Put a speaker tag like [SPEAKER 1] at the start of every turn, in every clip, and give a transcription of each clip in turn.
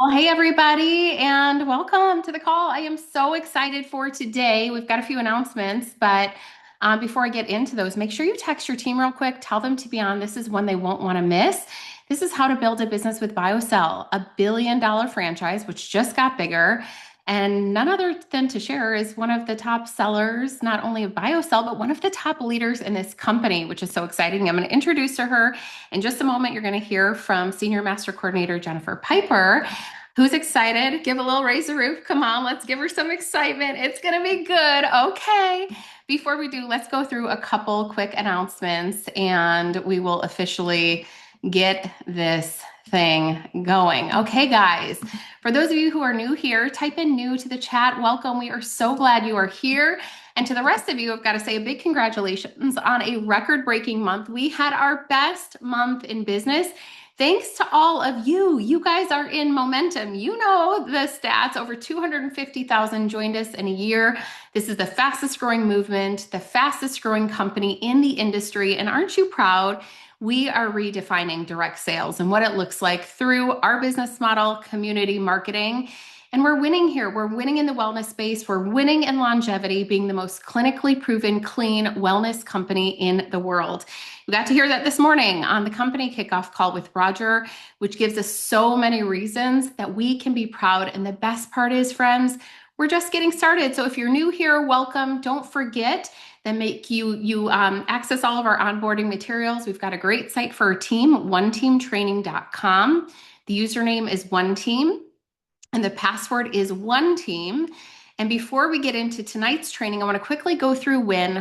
[SPEAKER 1] Well, hey everybody, and welcome to the call. I am so excited for today. We've got a few announcements, but before I get into those, make sure you text your team real quick. Tell them to be on. This is one they won't want to miss. This is how to build a business with BioCell, a $1 billion franchise, which just got bigger. And none other than to share is one of the top sellers, not only of BioCell, but one of the top leaders in this company, which is so exciting. I'm going to introduce to her in just a moment. You're going to hear from Senior Master Coordinator Jennifer Piper. Who's excited? Give a little raise the roof. Come on, let's give her some excitement. It's going to be good. Okay. Before we do, let's go through a couple quick announcements and we will officially get this thing going. Okay, guys. For those of you who are new here, type in new to the chat. Welcome. We are so glad you are here. And to the rest of you, I've got to say a big congratulations on a record-breaking month. We had our best month in business. Thanks to all of you. You guys are in momentum. You know the stats. Over 250,000 joined us in a year. This is the fastest growing movement, the fastest growing company in the industry. And aren't you proud? We are redefining direct sales and what it looks like through our business model, community marketing. And we're winning here. We're winning in the wellness space. We're winning in longevity, being the most clinically proven clean wellness company in the world. We got to hear that this morning on the company kickoff call with Roger, which gives us so many reasons that we can be proud. And the best part is, friends, we're just getting started. So if you're new here, welcome. Don't forget that make you access all of our onboarding materials. We've got a great site for our team, oneteamtraining.com. The username is OneTeam. And the password is OneTeam. And before we get into tonight's training, I want to quickly go through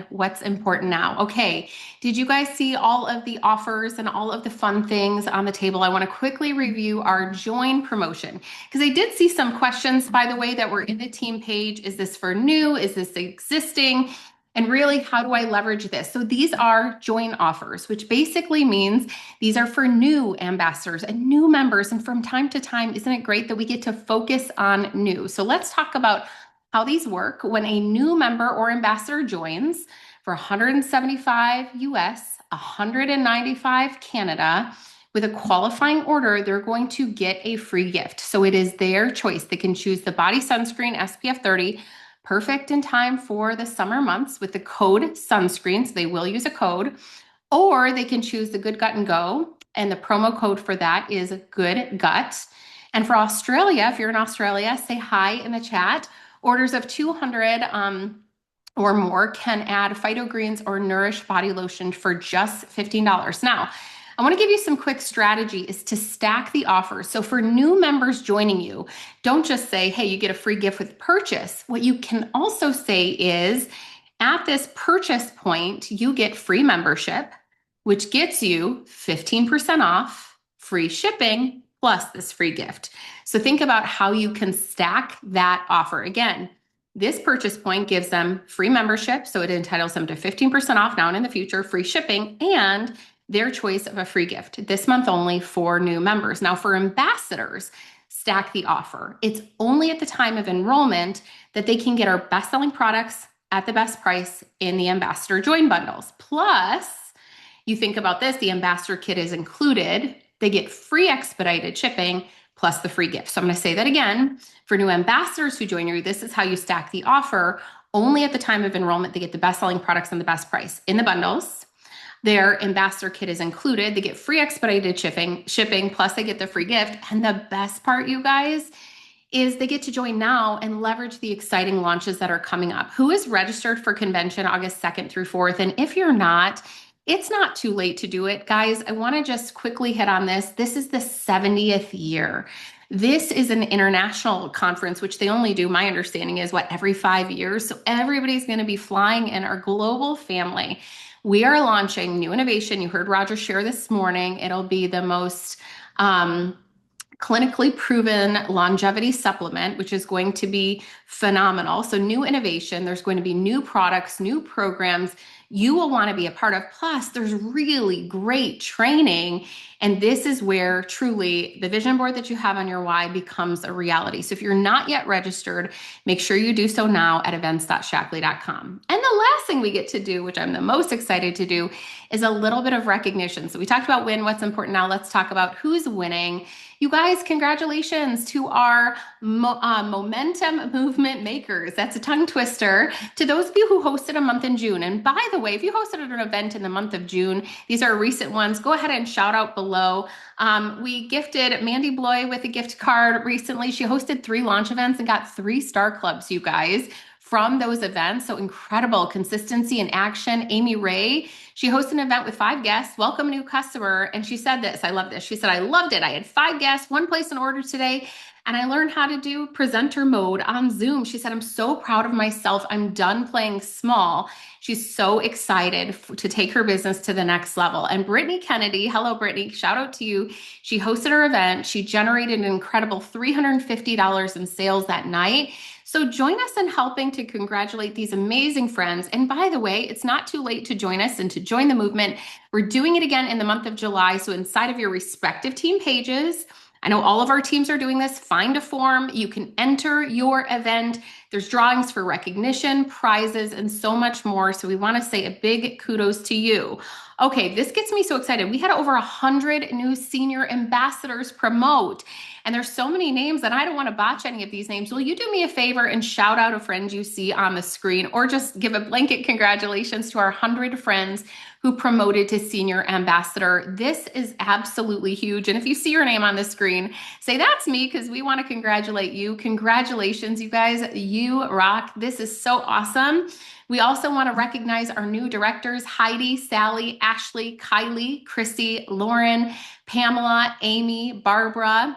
[SPEAKER 1] what's important now. Okay, did you guys see all of the offers and all of the fun things on the table? I want to quickly review our join promotion because I did see some questions, by the way, that were in the team page. Is this for new? Is this existing? And really, how do I leverage this? So these are join offers, which basically means these are for new ambassadors and new members. And from time to time, isn't it great that we get to focus on new? So let's talk about how these work. When a new member or ambassador joins for 175 US, 195 Canada, with a qualifying order, they're going to get a free gift. So it is their choice. They can choose the body sunscreen SPF 30, perfect in time for the summer months with the code sunscreen. So they will use a code, or they can choose the Good Gut and Go. And the promo code for that is Good Gut. And for Australia, if you're in Australia, say hi in the chat. Orders of 200 or more can add Phyto Greens or Nourish body lotion for just $15. Now, I want to give you some quick strategy is to stack the offers. So for new members joining you, don't just say, hey, you get a free gift with purchase. What you can also say is at this purchase point, you get free membership, which gets you 15% off, free shipping, plus this free gift. So think about how you can stack that offer. Again, this purchase point gives them free membership, so it entitles them to 15% off now and in the future, free shipping, and their choice of a free gift this month only for new members. Now for ambassadors, stack the offer. It's only at the time of enrollment that they can get our best-selling products at the best price in the ambassador join bundles. Plus, you think about this, the ambassador kit is included. They get free expedited shipping plus the free gift. So I'm going to say that again. For new ambassadors who join you, this is how you stack the offer. Only at the time of enrollment, they get the best-selling products and the best price in the bundles. Their ambassador kit is included. They get free expedited shipping, plus they get the free gift. And the best part, you guys, is they get to join now and leverage the exciting launches that are coming up. Who is registered for convention August 2nd through 4th? And if you're not, it's not too late to do it. Guys, I want to just quickly hit on this. This is the 70th year. This is an international conference, which they only do, my understanding is, every 5 years. So everybody's going to be flying in our global family. We are launching new innovation. You heard Roger share this morning. It'll be the most clinically proven longevity supplement, which is going to be phenomenal. So new innovation, there's going to be new products, new programs you will want to be a part of. Plus, there's really great training. And this is where truly the vision board that you have on your why becomes a reality. So if you're not yet registered, make sure you do so now at events.shackley.com. And the last thing we get to do, which I'm the most excited to do, is a little bit of recognition. So we talked about what's important now. Let's talk about who's winning. You guys, congratulations to our momentum movement makers. That's a tongue twister. To those of you who hosted a month in June, and by the way, if you hosted an event in the month of June, these are recent ones, go ahead and shout out below. We gifted Mandy Bloy with a gift card recently. She hosted 3 launch events and got 3 star clubs, you guys, from those events. So incredible consistency and action. Amy Ray, she hosted an event with 5 guests, welcome a new customer. And she said this, I love this. She said, I loved it. I had 5 guests, one place an order today, and I learned how to do presenter mode on Zoom. She said, I'm so proud of myself. I'm done playing small. She's so excited to take her business to the next level. And Brittany Kennedy, hello, Brittany, shout out to you. She hosted her event. She generated an incredible $350 in sales that night. So join us in helping to congratulate these amazing friends. And by the way, it's not too late to join us and to join the movement. We're doing it again in the month of July. So inside of your respective team pages, I know all of our teams are doing this. Find a form. You can enter your event. There's drawings for recognition, prizes, and so much more. So we want to say a big kudos to you. Okay, this gets me so excited. We had over 100 new senior ambassadors promote. And there's so many names that I don't want to botch any of these names. Will you do me a favor and shout out a friend you see on the screen, or just give a blanket congratulations to our 100 friends who promoted to senior ambassador? This is absolutely huge. And if you see your name on the screen, say that's me, because we want to congratulate you. Congratulations, you guys. You rock. This is so awesome. We also want to recognize our new directors, Heidi, Sally, Ashley, Kylie, Chrissy, Lauren, Pamela, Amy, Barbara,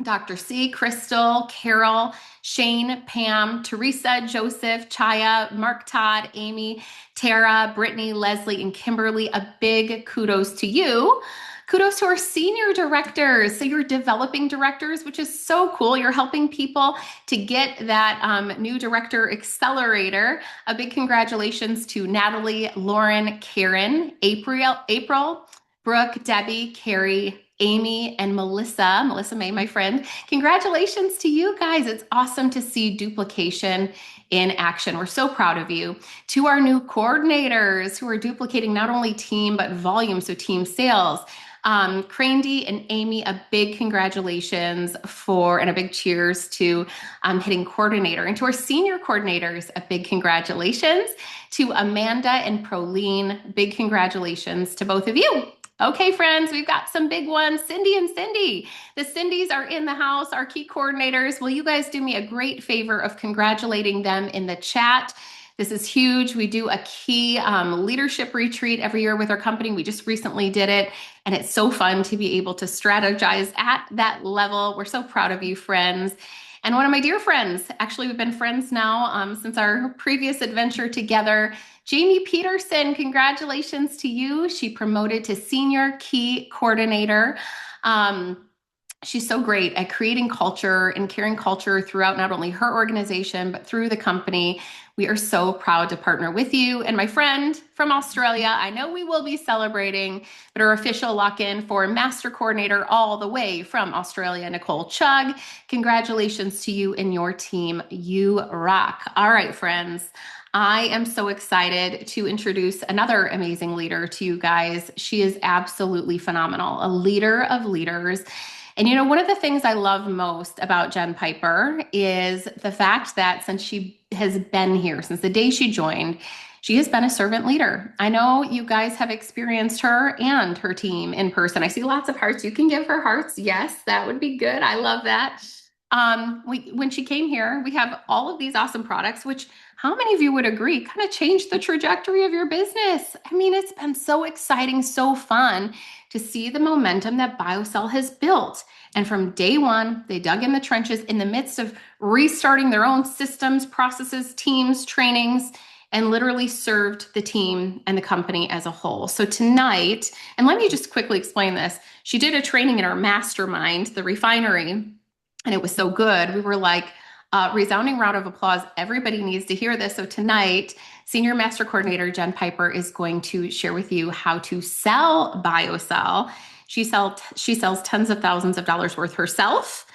[SPEAKER 1] Dr. C, Crystal, Carol, Shane, Pam, Teresa, Joseph, Chaya, Mark, Todd, Amy, Tara, Brittany, Leslie, and Kimberly. A big kudos to you. Kudos to our senior directors. So you're developing directors, which is so cool. You're helping people to get that new director accelerator. A big congratulations to Natalie, Lauren, Karen, April, Brooke, Debbie, Carrie, Amy, and Melissa May, my friend. Congratulations to you guys. It's awesome to see duplication in action. We're so proud of you. To our new coordinators who are duplicating not only team, but volume, so team sales. Crandy and Amy, a big congratulations and a big cheers to hitting coordinator. And to our senior coordinators, a big congratulations. To Amanda and Proline, big congratulations to both of you. Okay, friends, we've got some big ones. Cindy and Cindy. The Cindys are in the house, our key coordinators. Will you guys do me a great favor of congratulating them in the chat? This is huge. We do a key leadership retreat every year with our company. We just recently did it, and it's so fun to be able to strategize at that level. We're so proud of you, friends. And one of my dear friends, actually, we've been friends now since our previous adventure together. Jamie Peterson, congratulations to you. She promoted to senior key coordinator. She's so great at creating culture and carrying culture throughout not only her organization, but through the company. We are so proud to partner with you. And my friend from Australia, I know we will be celebrating, but our official lock-in for Master Coordinator all the way from Australia, Nicole Chug. Congratulations to you and your team. You rock. All right, friends. I am so excited to introduce another amazing leader to you guys. She is absolutely phenomenal, a leader of leaders. And you know, one of the things I love most about Jen Piper is the fact that since she has been here, since the day she joined, she has been a servant leader. I know you guys have experienced her and her team in person. I see lots of hearts. You can give her hearts. Yes, that would be good. I love that. When she came here, we have all of these awesome products, which how many of you would agree kind of changed the trajectory of your business? I mean, it's been so exciting, so fun to see the momentum that BioCell has built. And from day one, they dug in the trenches in the midst of restarting their own systems, processes, teams, trainings, and literally served the team and the company as a whole. So tonight, and let me just quickly explain this. She did a training in our mastermind, the refinery, and it was so good. We were like, resounding round of applause. Everybody needs to hear this. So tonight, Senior Master Coordinator Jen Piper is going to share with you how to sell BioCell. She sells tens of thousands of dollars worth herself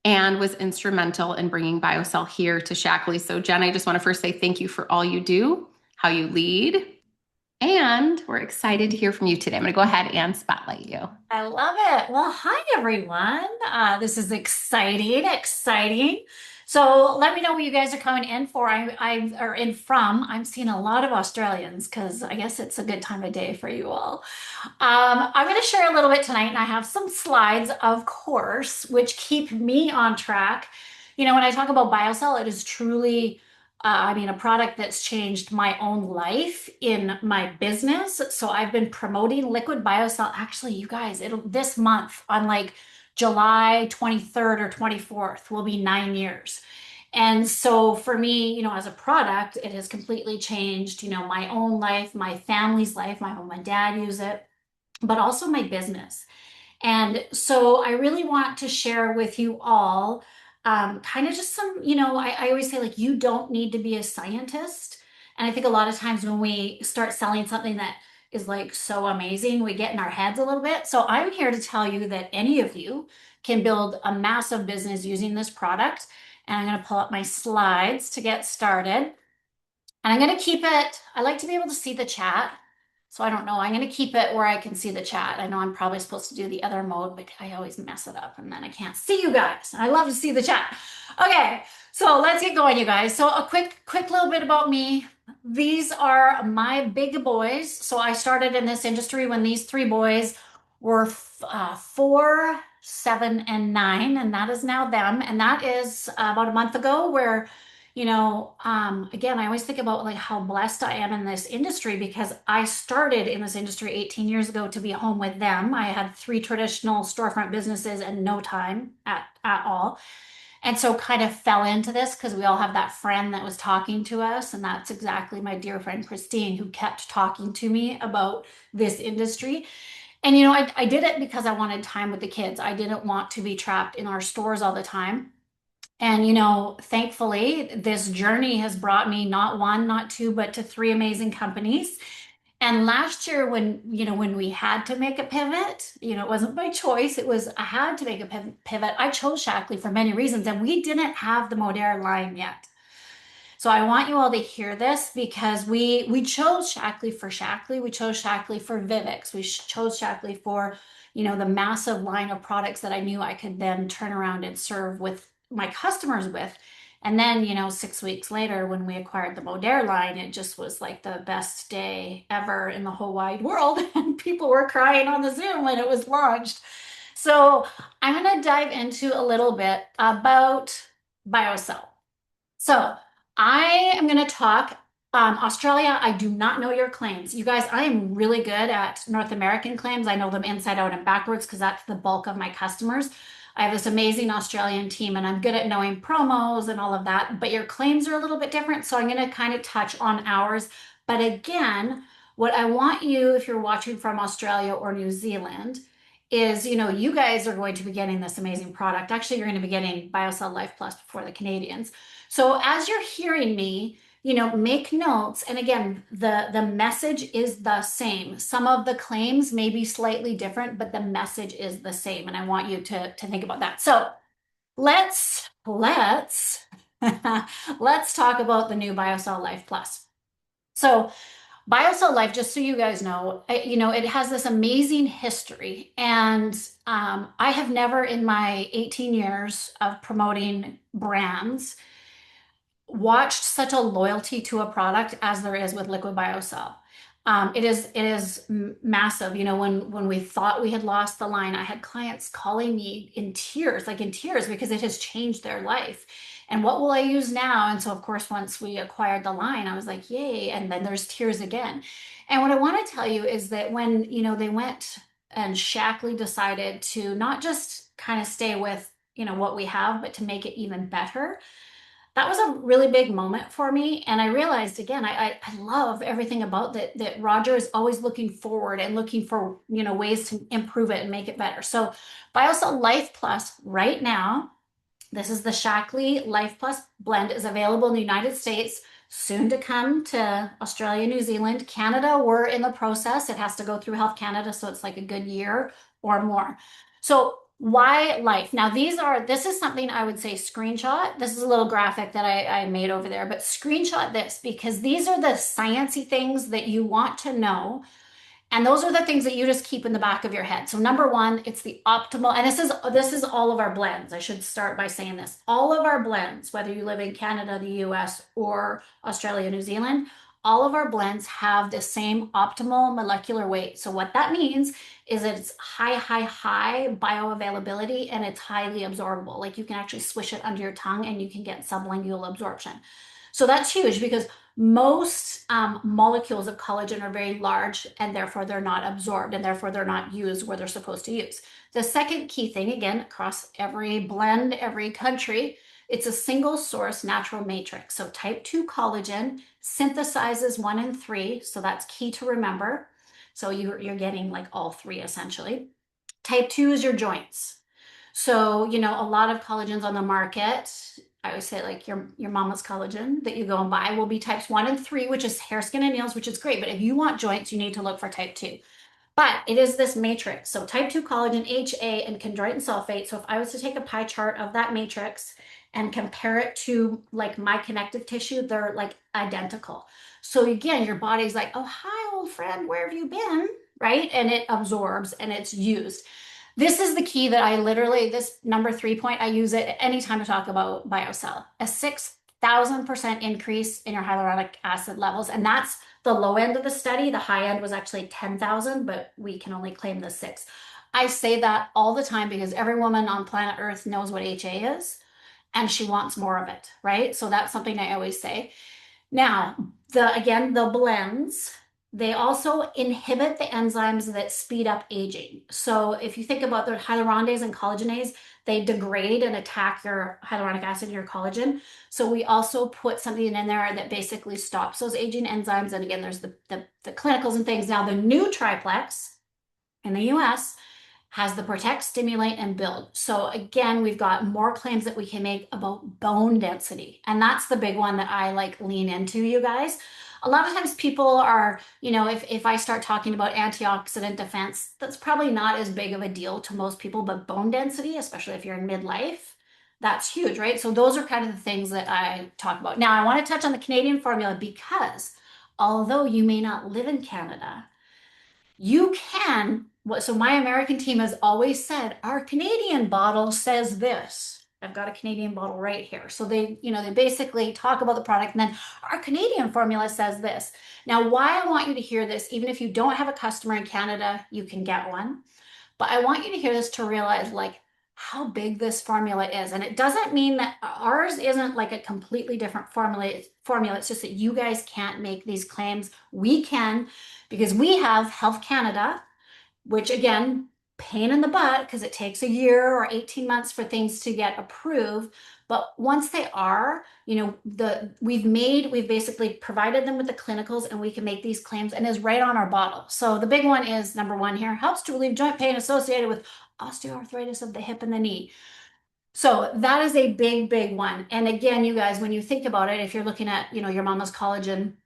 [SPEAKER 1] and was instrumental in bringing BioCell here to Shackley. So Jen, I just want to first say thank you for all you do, how you lead, And we're excited to hear from you today. I'm going to go ahead and spotlight you.
[SPEAKER 2] I love it. Well, hi everyone. This is exciting, exciting. So let me know what you guys are coming in for. I or in from. I'm seeing a lot of Australians because I guess it's a good time of day for you all. I'm going to share a little bit tonight, and I have some slides, of course, which keep me on track. When I talk about BioCell, it is truly, a product that's changed my own life in my business. So I've been promoting liquid BioCell. Actually, you guys, it'll this month on like July 23rd or 24th will be 9 years. And so for me, as a product, it has completely changed, my own life, my family's life. My mom and dad use it, but also my business. And so I really want to share with you all kind of just some, I always say, like, you don't need to be a scientist. And I think a lot of times when we start selling something that is like so amazing, we get in our heads a little bit. So I'm here to tell you that any of you can build a massive business using this product. And I'm going to pull up my slides to get started. And I'm going to keep it, I like to be able to see the chat. So I don't know. I'm going to keep it where I can see the chat. I know I'm probably supposed to do the other mode, but I always mess it up and then I can't see you guys. I love to see the chat. Okay, so let's get going, you guys. So a quick little bit about me. These are my big boys. So I started in this industry when these three boys were 4, 7, and 9, and that is now them. And that is about a month ago where again, I always think about like how blessed I am in this industry because I started in this industry 18 years ago to be home with them. I had three traditional storefront businesses and no time at all. And so kind of fell into this because we all have that friend that was talking to us. And that's exactly my dear friend Christine, who kept talking to me about this industry. And I did it because I wanted time with the kids. I didn't want to be trapped in our stores all the time. And, thankfully, this journey has brought me not one, not two, but to three amazing companies. And last year, when we had to make a pivot, it wasn't by choice. It was, I had to make a pivot. I chose Shackley for many reasons, and we didn't have the Modere line yet. So I want you all to hear this because we chose Shackley for Shackley. We chose Shackley for Vivix. We chose Shackley for, the massive line of products that I knew I could then turn around and serve with my customers with. And then, 6 weeks later, when we acquired the Modere line, it just was like the best day ever in the whole wide world. And people were crying on the Zoom when it was launched. So I'm going to dive into a little bit about BioCell. So I am going to talk Australia. I do not know your claims. You guys, I am really good at North American claims. I know them inside out and backwards because that's the bulk of my customers. I have this amazing Australian team and I'm good at knowing promos and all of that, but your claims are a little bit different. So I'm going to kind of touch on ours. But again, what I want you, if you're watching from Australia or New Zealand, is you guys are going to be getting this amazing product. Actually, you're going to be getting BioCell Life Plus before the Canadians. So as you're hearing me, make notes. And again, the message is the same. Some of the claims may be slightly different, but the message is the same. And I want you to think about that. So let's let's talk about the new BioCell Life Plus. So BioCell Life, just so you guys know, it has this amazing history. And I have never in my 18 years of promoting brands watched such a loyalty to a product as there is with Liquid BioCell. It is massive. When we thought we had lost the line, I had clients calling me in tears, like in tears, because it has changed their life. And what will I use now? And so, of course, once we acquired the line, I was like, yay. And then there's tears again. And what I want to tell you is that when, they went and Shackley decided to not just kind of stay with, what we have, but to make it even better, that was a really big moment for me. And I realized again, I love everything about that Roger is always looking forward and looking for, ways to improve it and make it better. So BioCell Life Plus right now, this is the Shackley Life Plus blend, is available in the United States, soon to come to Australia, New Zealand. Canada, we're in the process. It has to go through Health Canada, so it's like a good year or more. So Why life? Now, this is something I would say screenshot. This is a little graphic that I made over there, but screenshot this because these are the sciencey things that you want to know. And those are the things that you just keep in the back of your head. So number one, it's the optimal, and this is all of our blends. I should start by saying this. All of our blends, whether you live in Canada, the US, or Australia, New Zealand, all of our blends have the same optimal molecular weight. So what that means is that it's high bioavailability and it's highly absorbable. Like you can actually swish it under your tongue and you can get sublingual absorption. So that's huge because most molecules of collagen are very large and therefore they're not absorbed and therefore they're not used where they're supposed to use. The second key thing, again, across every blend, every country, it's a single source natural matrix. So type 2 collagen synthesizes 1 and 3. So that's key to remember. So you're getting like all three essentially. Type 2 is your joints. So, a lot of collagens on the market, I always say like your mama's collagen that you go and buy will be types 1 and 3, which is hair, skin, and nails, which is great. But if you want joints, you need to look for type 2. But it is this matrix. So type 2 collagen, HA, and chondroitin sulfate. So if I was to take a pie chart of that matrix and compare it to like my connective tissue, they're like identical. So again, your body's like, oh, hi, old friend, where have you been? Right? And it absorbs and it's used. This is the key that I literally, this number 3 point, I use it anytime to talk about BioCell. A 6,000% increase in your hyaluronic acid levels. And that's the low end of the study. The high end was actually 10,000, but we can only claim the six. I say that all the time because every woman on planet Earth knows what HA is and she wants more of it, right? So that's something I always say. Now, the blends, they also inhibit the enzymes that speed up aging. So if you think about the hyaluronidase and collagenase, they degrade and attack your hyaluronic acid and your collagen. So we also put something in there that basically stops those aging enzymes. And again, there's the clinicals and things. Now, the new triplex in the US has the protect, stimulate, and build. So again, we've got more claims that we can make about bone density. And that's the big one that I like lean into, you guys. A lot of times people are, if I start talking about antioxidant defense, that's probably not as big of a deal to most people, but bone density, especially if you're in midlife, that's huge, right? So those are kind of the things that I talk about. Now, I want to touch on the Canadian formula because although you may not live in Canada, you can. So my American team has always said, our Canadian bottle says this. I've got a Canadian bottle right here. So they basically talk about the product and then our Canadian formula says this. Now, why I want you to hear this, even if you don't have a customer in Canada, you can get one. But I want you to hear this to realize like how big this formula is. And it doesn't mean that ours isn't like a completely different formula. It's just that you guys can't make these claims. We can because we have Health Canada, which again, pain in the butt because it takes a year or 18 months for things to get approved. But once they are, we've basically provided them with the clinicals and we can make these claims and is right on our bottle. So the big one is number one here, helps to relieve joint pain associated with osteoarthritis of the hip and the knee. So that is a big one. And again, you guys, when you think about it, if you're looking at, your mama's collagen,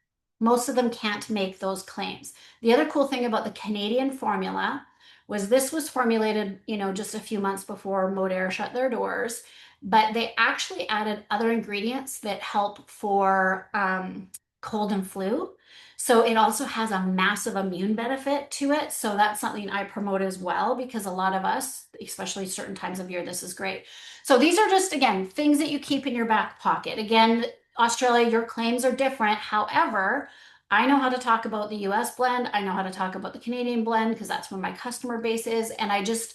[SPEAKER 2] most of them can't make those claims. The other cool thing about the Canadian formula was this was formulated, just a few months before Modere shut their doors, but they actually added other ingredients that help for cold and flu. So it also has a massive immune benefit to it. So that's something I promote as well because a lot of us, especially certain times of year, this is great. So these are just, again, things that you keep in your back pocket. Again, Australia, your claims are different. However, I know how to talk about the US blend. I know how to talk about the Canadian blend because that's where my customer base is. And I just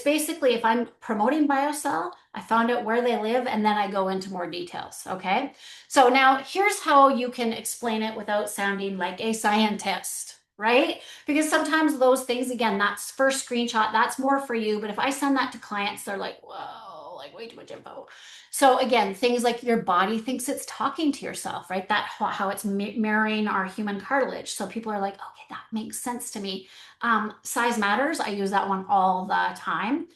[SPEAKER 2] basically, if I'm promoting BioCell, I found out where they live and then I go into more details. Okay. So now here's how you can explain it without sounding like a scientist, right? Because sometimes those things, again, that's first screenshot, that's more for you. But if I send that to clients, they're like, whoa, like way too much info. So again, things like your body thinks it's talking to yourself, right? That how it's mirroring our human cartilage. So people are like, okay, that makes sense to me. Size matters. I use that one all the time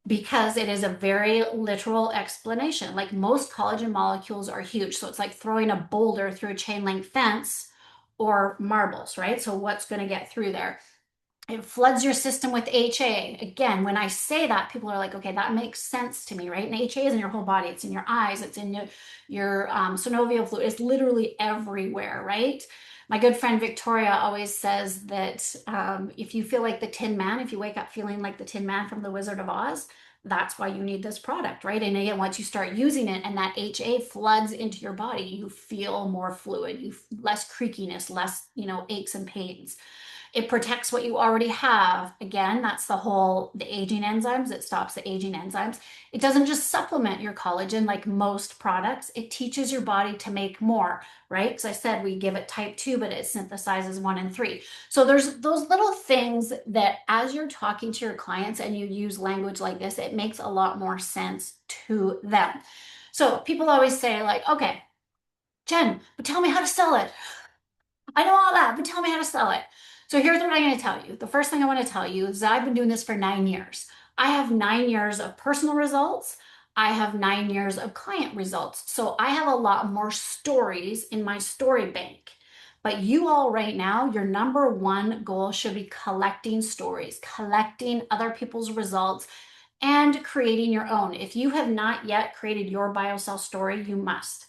[SPEAKER 2] because it is a very literal explanation. Like most collagen molecules are huge. So it's like throwing a boulder through a chain link fence or marbles, right? So what's going to get through there? It floods your system with HA. Again, when I say that, people are like, okay, that makes sense to me, right? And HA is in your whole body. It's in your eyes. It's in your synovial fluid. It's literally everywhere, right? My good friend Victoria always says that if you feel like the Tin Man, if you wake up feeling like the Tin Man from The Wizard of Oz, that's why you need this product, right? And again, once you start using it and that HA floods into your body, you feel more fluid, you less creakiness, less, aches and pains. It protects what you already have. Again, that's the aging enzymes. It stops the aging enzymes. It doesn't just supplement your collagen like most products. It teaches your body to make more, right? Because I said we give it type 2, but it synthesizes 1 and 3. So there's those little things that as you're talking to your clients and you use language like this, it makes a lot more sense to them. So people always say like, okay, Jen, but tell me how to sell it. I know all that, but tell me how to sell it. So here's what I'm going to tell you. The first thing I want to tell you is that I've been doing this for 9 years. I have 9 years of personal results. I have 9 years of client results. So I have a lot more stories in my story bank. But you all right now, your number one goal should be collecting stories, collecting other people's results, and creating your own. If you have not yet created your BioCell story, you must.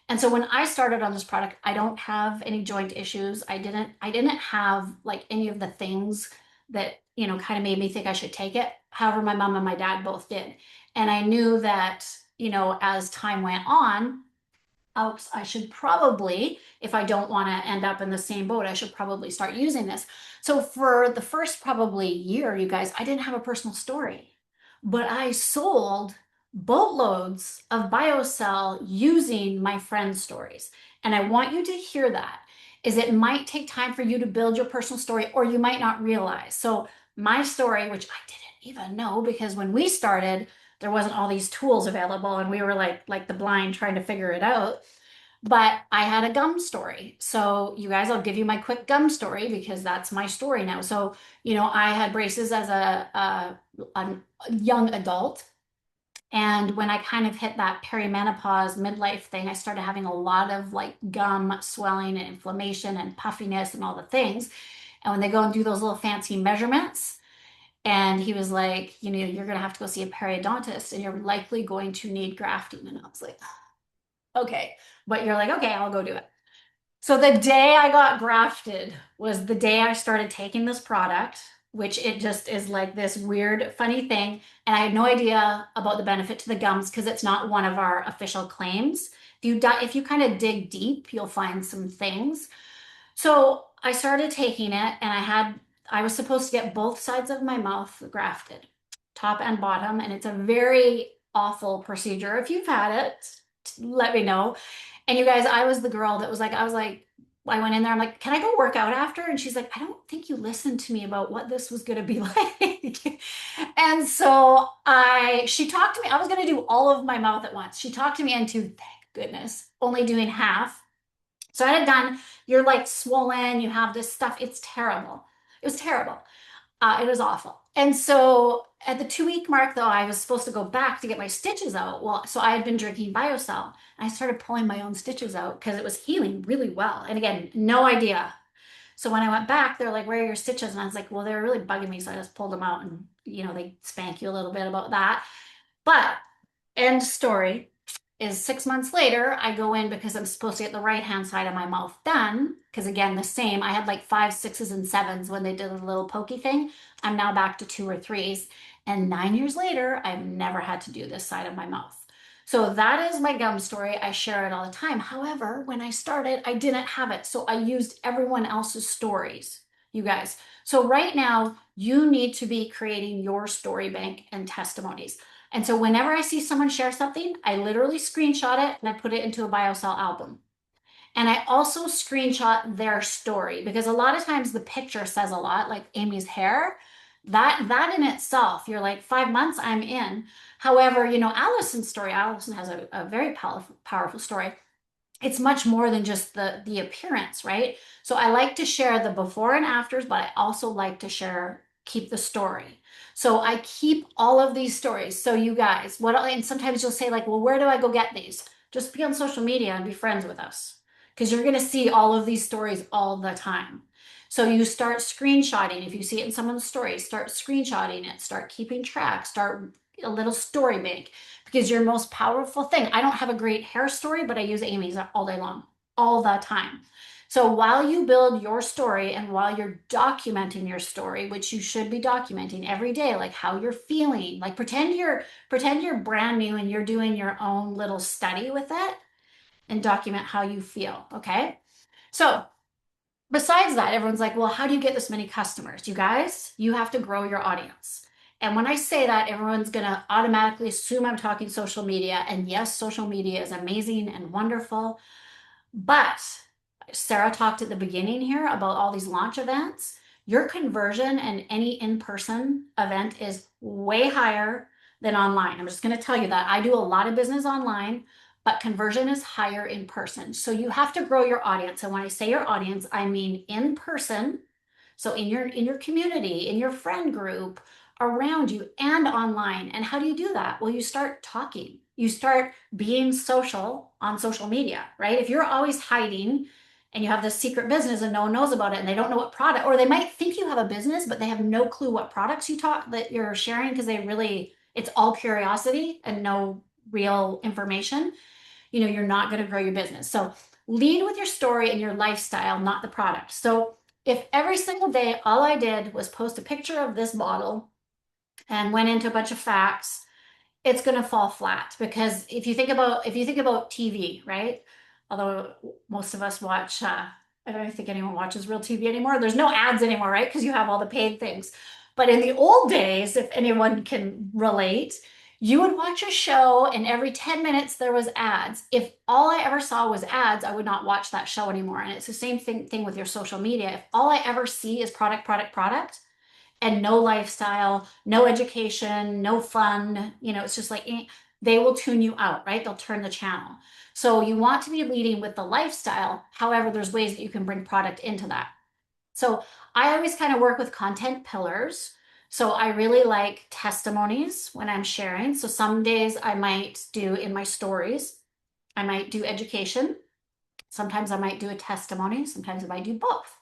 [SPEAKER 2] And so when I started on this product, I don't have any joint issues. I didn't have like any of the things that, kind of made me think I should take it. However, my mom and my dad both did. And I knew that, as time went on, oops, I should probably, if I don't want to end up in the same boat, I should probably start using this. So for the first probably year, you guys, I didn't have a personal story, but I sold boatloads of BioCell using my friends' stories. And I want you to hear that is it might take time for you to build your personal story or you might not realize. So my story, which I didn't even know because when we started, there wasn't all these tools available and we were like the blind trying to figure it out. But I had a gum story. So you guys, I'll give you my quick gum story because that's my story now. So, I had braces as a young adult. And when I kind of hit that perimenopause midlife thing, I started having a lot of like gum swelling and inflammation and puffiness and all the things. And when they go and do those little fancy measurements, and he was like, you're going to have to go see a periodontist and you're likely going to need grafting. And I was like, okay. But you're like, okay, I'll go do it. So the day I got grafted was the day I started taking this product, which it just is like this weird, funny thing. And I had no idea about the benefit to the gums because it's not one of our official claims. If you kind of dig deep, you'll find some things. So I started taking it and I was supposed to get both sides of my mouth grafted, top and bottom. And it's a very awful procedure. If you've had it, let me know. And you guys, I was the girl that was like, I went in there, I'm like, can I go work out after? And she's like, I don't think you listened to me about what this was going to be like. And so she talked to me. I was going to do all of my mouth at once. She talked to me into, thank goodness, only doing half. So I had done, you're like swollen, you have this stuff. It's terrible. It was terrible. It was awful. And so at the 2 week mark, though, I was supposed to go back to get my stitches out. Well, so I had been drinking BioCell. And I started pulling my own stitches out because it was healing really well. And again, no idea. So when I went back, they're like, where are your stitches? And I was like, well, they were really bugging me. So I just pulled them out and, they spank you a little bit about that. But end story is 6 months later, I go in because I'm supposed to get the right hand side of my mouth done. Because again, the same, I had like 5s, 6s, and 7s when they did the little pokey thing. I'm now back to 2 or 3s. And 9 years later, I've never had to do this side of my mouth. So that is my gum story. I share it all the time. However, when I started, I didn't have it. So I used everyone else's stories, you guys. So right now, you need to be creating your story bank and testimonies. And so whenever I see someone share something, I literally screenshot it and I put it into a BioCell album. And I also screenshot their story because a lot of times the picture says a lot, like Amy's hair. That in itself, you're like 5 months, I'm in. However, Allison's story, Allison has a very powerful story. It's much more than just the appearance, right? So I like to share the before and afters, but I also like to keep the story. So I keep all of these stories. So you guys, and sometimes you'll say like, well, where do I go get these? Just be on social media and be friends with us because you're going to see all of these stories all the time. So you start screenshotting. If you see it in someone's story, start screenshotting it, start keeping track, start a little story bank because your most powerful thing. I don't have a great hair story, but I use Amy's all day long, all the time. So while you build your story and while you're documenting your story, which you should be documenting every day, like how you're feeling, like pretend you're brand new and you're doing your own little study with it and document how you feel, okay? So besides that, everyone's like, well, how do you get this many customers? You guys, you have to grow your audience. And when I say that, everyone's going to automatically assume I'm talking social media. And yes, social media is amazing and wonderful. But Sarah talked at the beginning here about all these launch events. Your conversion in any in-person event is way higher than online. I'm just going to tell you that. I do a lot of business online, but conversion is higher in person. So you have to grow your audience. And when I say your audience, I mean in person. So in your community, in your friend group, around you and online. And how do you do that? Well, you start talking. You start being social on social media, right? If you're always hiding and you have this secret business and no one knows about it and they don't know what product, or they might think you have a business, but they have no clue what products you talk that you're sharing because it's all curiosity and no real information, you're not going to grow your business. So lead with your story and your lifestyle, not the product. So if every single day all I did was post a picture of this bottle and went into a bunch of facts, it's going to fall flat because if you think about TV, right? Although most of us watch, I don't think anyone watches real TV anymore. There's no ads anymore, right? Because you have all the paid things. But in the old days, if anyone can relate, you would watch a show and every 10 minutes there was ads. If all I ever saw was ads, I would not watch that show anymore. And it's the same thing with your social media. If all I ever see is product, product, product, and no lifestyle, no education, no fun. It's just like they will tune you out, right? They'll turn the channel. So you want to be leading with the lifestyle. However, there's ways that you can bring product into that. So I always kind of work with content pillars. So I really like testimonies when I'm sharing. So some days I might do in my stories, I might do education. Sometimes I might do a testimony. Sometimes I might do both,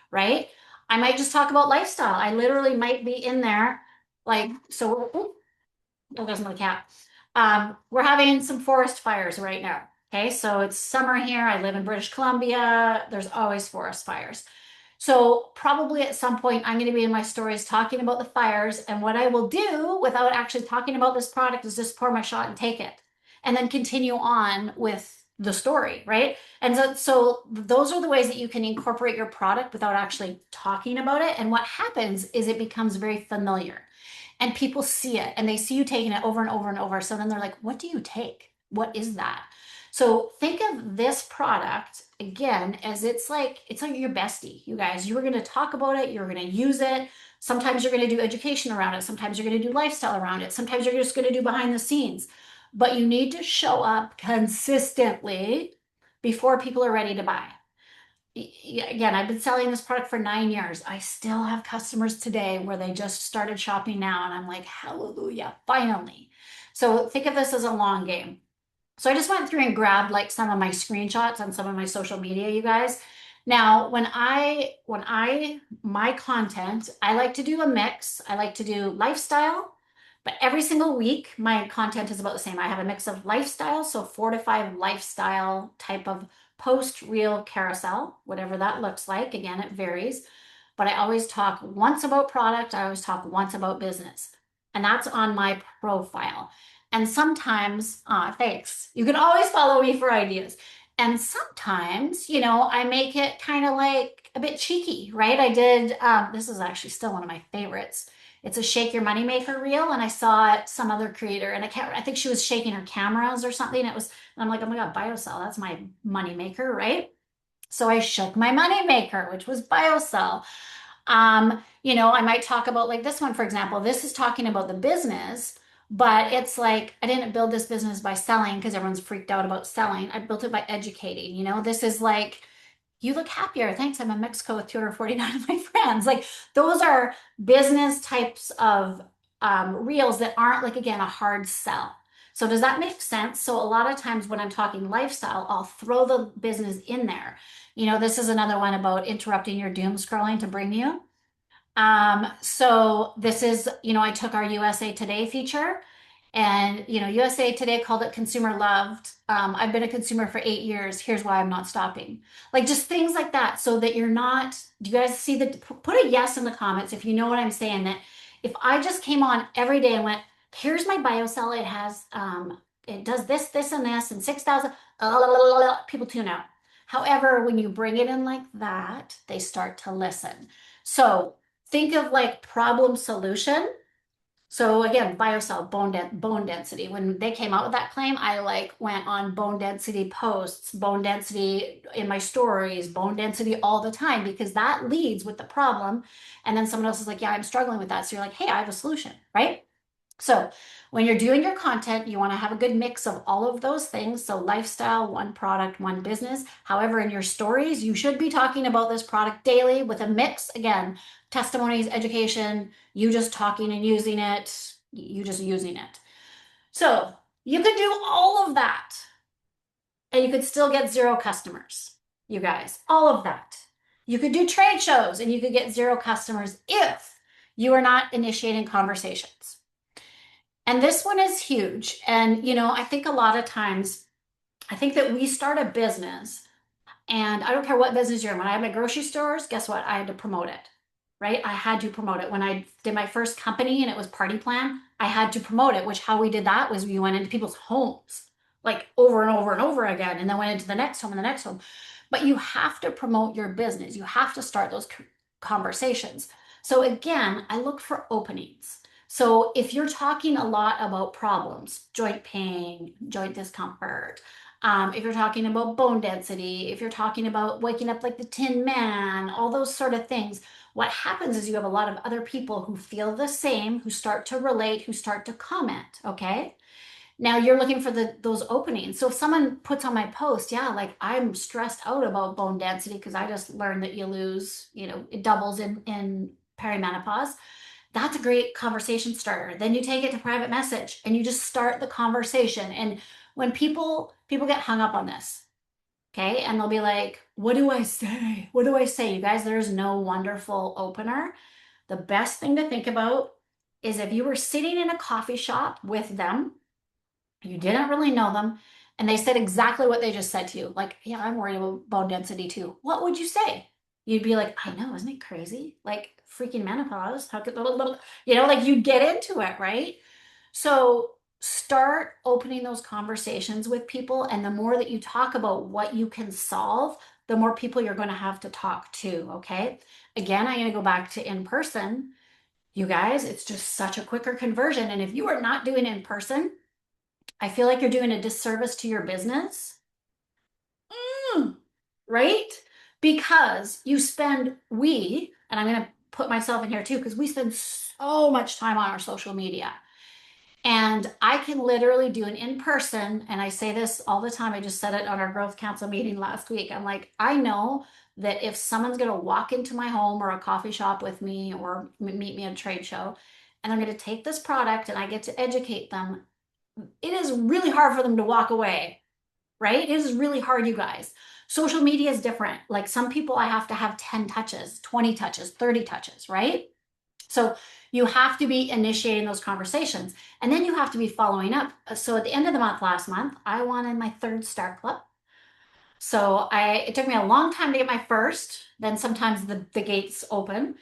[SPEAKER 2] right? I might just talk about lifestyle. I literally might be in there, like, so oh, there's my cat. We're having some forest fires right now. Okay, so it's summer here. I live in British Columbia. There's always forest fires. So probably at some point, I'm going to be in my stories talking about the fires. And what I will do without actually talking about this product is just pour my shot and take it, and then continue on with the story, right? And so those are the ways that you can incorporate your product without actually talking about it. And what happens is it becomes very familiar and people see it and they see you taking it over and over and over. So then they're like, what do you take? What is that? So think of this product again as it's like your bestie, you guys. You were going to talk about it, you're going to use it. Sometimes you're going to do education around it, sometimes you're going to do lifestyle around it, sometimes you're just going to do behind the scenes. But you need to show up consistently before people are ready to buy. Again, I've been selling this product for 9 years. I still have customers today where they just started shopping now, and I'm like, hallelujah, finally. So think of this as a long game. So I just went through and grabbed like some of my screenshots on some of my social media, you guys. Now, my content, I like to do a mix. I like to do lifestyle, but every single week my content is about the same. I have a mix of lifestyle, so 4 to 5 lifestyle type of post reel carousel, whatever that looks like. Again, it varies, but I always talk once about product. I always talk once about business, and that's on my profile. And sometimes, thanks. You can always follow me for ideas. And sometimes, I make it kind of like a bit cheeky, right? I did, this is actually still one of my favorites. It's a shake your money maker reel. And I saw it, some other creator, and I think she was shaking her cameras or something. And I'm like, oh my God, BioCell, that's my money maker, right? So I shook my money maker, which was BioCell. I might talk about like this one, for example. This is talking about the business, but it's like I didn't build this business by selling because everyone's freaked out about selling. I built it by educating. This is like, you look happier. Thanks. I'm in Mexico with 249 of my friends. Like those are business types of reels that aren't like, again, a hard sell. So does that make sense? So a lot of times when I'm talking lifestyle, I'll throw the business in there. This is another one about interrupting your doom scrolling to bring you. So this is, I took our USA Today feature and, USA Today called it consumer loved. I've been a consumer for 8 years. Here's why I'm not stopping. Like just things like that so that you're not, do you guys see that? Put a yes in the comments if you know what I'm saying. That if I just came on every day and went, here's my BioCell, it does this, this, and this, and 6,000, people tune out. However, when you bring it in like that, they start to listen. So think of like problem solution. So again, BioCell bone density. When they came out with that claim, I like went on bone density posts, bone density in my stories, bone density all the time because that leads with the problem. And then someone else is like, yeah, I'm struggling with that. So you're like, hey, I have a solution, right? So when you're doing your content, you want to have a good mix of all of those things. So lifestyle, one product, one business. However, in your stories, you should be talking about this product daily with a mix. Again, testimonies, education, you just talking and using it, you just using it. So you could do all of that and you could still get zero customers, you guys, all of that. You could do trade shows and you could get zero customers if you are not initiating conversations. And this one is huge. And, I think a lot of times, I think that we start a business, and I don't care what business you're in. When I had my grocery stores, guess what? I had to promote it, right? I had to promote it. When I did my first company and it was Party Plan, I had to promote it, which how we did that was we went into people's homes like over and over and over again, and then went into the next home and the next home. But you have to promote your business. You have to start those conversations. So again, I look for openings. So if you're talking a lot about problems, joint pain, joint discomfort, if you're talking about bone density, if you're talking about waking up like the Tin Man, all those sort of things, what happens is you have a lot of other people who feel the same, who start to relate, who start to comment. Okay. Now you're looking for those openings. So if someone puts on my post, yeah, like I'm stressed out about bone density because I just learned that you lose, it doubles in perimenopause. That's a great conversation starter. Then you take it to private message and you just start the conversation. And when people get hung up on this, okay, and they'll be like, "What do I say? What do I say?" You guys, there's no wonderful opener. The best thing to think about is if you were sitting in a coffee shop with them, you didn't really know them, and they said exactly what they just said to you. Like, yeah, I'm worried about bone density too. What would you say? You'd be like, I know, isn't it crazy? Like freaking menopause. How could, like you get into it, right? So start opening those conversations with people. And the more that you talk about what you can solve, the more people you're going to have to talk to. Okay. Again, I'm going to go back to in person. You guys, it's just such a quicker conversion. And if you are not doing it in person, I feel like you're doing a disservice to your business. Mm, right? Because and I'm going to put myself in here too, because we spend so much time on our social media. And I can literally do an in person, and I say this all the time. I just said it on our growth council meeting last week. I'm like, I know that if someone's going to walk into my home or a coffee shop with me or meet me at a trade show, and I'm going to take this product and I get to educate them, it is really hard for them to walk away, right? It is really hard, you guys. Social media is different. Like some people, I have to have 10 touches, 20 touches, 30 touches, right? So you have to be initiating those conversations and then you have to be following up. So at the end of the month, last month, I wanted my third Star Club. So it took me a long time to get my first. Then sometimes the gates open.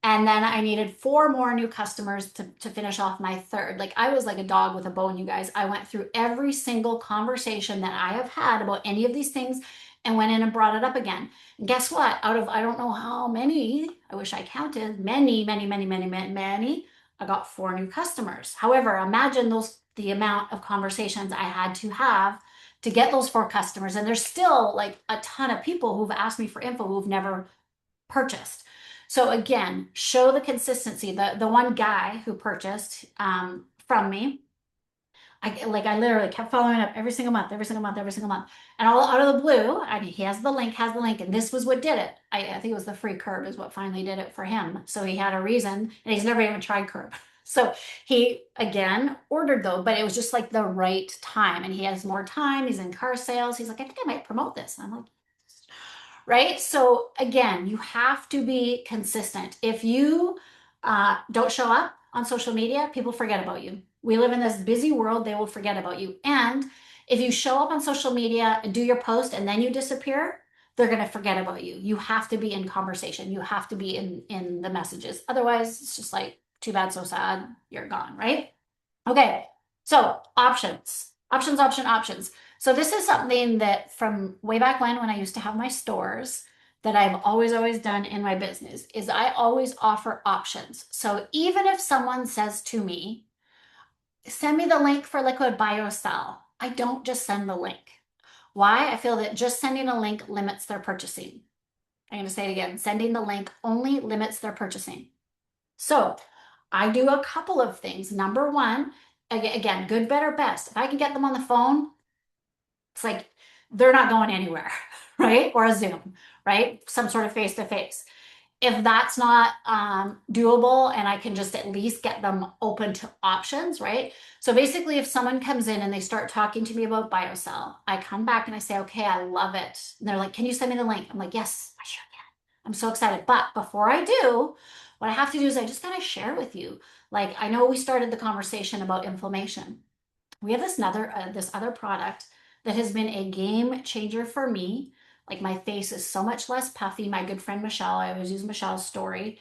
[SPEAKER 2] And then I needed four more new customers to finish off my third. Like I was like a dog with a bone, you guys. I went through every single conversation that I have had about any of these things and went in and brought it up again. And guess what? Out of I don't know how many, I wish I counted, many, many, many, many, many, many, I got four new customers. However, imagine the amount of conversations I had to have to get those four customers. And there's still like a ton of people who've asked me for info who've never purchased. So again, show the consistency. The one guy who purchased from me, I literally kept following up every single month, every single month, every single month. And all out of the blue, I mean, he has the link, and this was what did it. I think it was the free curb is what finally did it for him. So he had a reason, and he's never even tried curb. So he again ordered though, but it was just like the right time. And he has more time. He's in car sales. He's like, I think I might promote this. And I'm like, right? So again, you have to be consistent. If you don't show up on social media, people forget about you. We live in this busy world, they will forget about you. And if you show up on social media and do your post and then you disappear, they're going to forget about you. You have to be in conversation. You have to be in the messages. Otherwise, it's just like too bad, so sad. You're gone, right? Okay, so options. So this is something that from way back when I used to have my stores that I've always done in my business is I always offer options. So even if someone says to me, send me the link for liquid BioCell, I don't just send the link. Why? I feel that just sending a link limits their purchasing. I'm going to say it again. Sending the link only limits their purchasing. So I do a couple of things. Number one, again, good, better, best. If I can get them on the phone, it's like they're not going anywhere, right? Or a Zoom, right? Some sort of face to face. If that's not doable and I can just at least get them open to options, right? So basically, if someone comes in and they start talking to me about BioCell, I come back and I say, okay, I love it. And they're like, can you send me the link? I'm like, yes, I sure can. I'm so excited. But before I do, what I have to do is I just got to share with you. Like, I know we started the conversation about inflammation. We have this other product that has been a game changer for me. Like my face is so much less puffy. My good friend Michelle, I always use Michelle's story.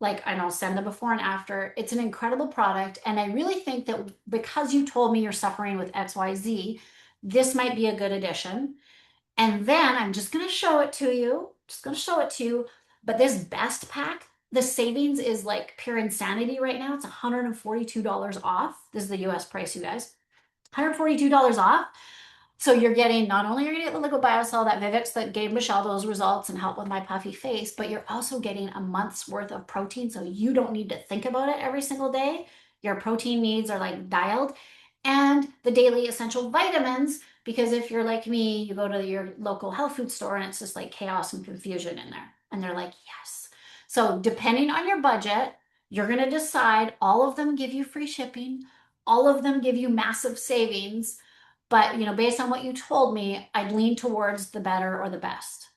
[SPEAKER 2] Like, and I'll send the before and after. It's an incredible product. And I really think that because you told me you're suffering with XYZ, this might be a good addition. And then I'm just going to show it to you. Just going to show it to you. But this best pack, the savings is like pure insanity right now. It's $142 off. This is the US price, you guys. $142 off. So you're getting not only are you getting the liquid biocell that Vivix that gave Michelle those results and helped with my puffy face, but you're also getting a month's worth of protein. So you don't need to think about it every single day. Your protein needs are like dialed. And the daily essential vitamins, because if you're like me, you go to your local health food store and it's just like chaos and confusion in there. And they're like, yes. So depending on your budget, you're going to decide all of them give you free shipping, all of them give you massive savings. But, based on what you told me, I'd lean towards the better or the best.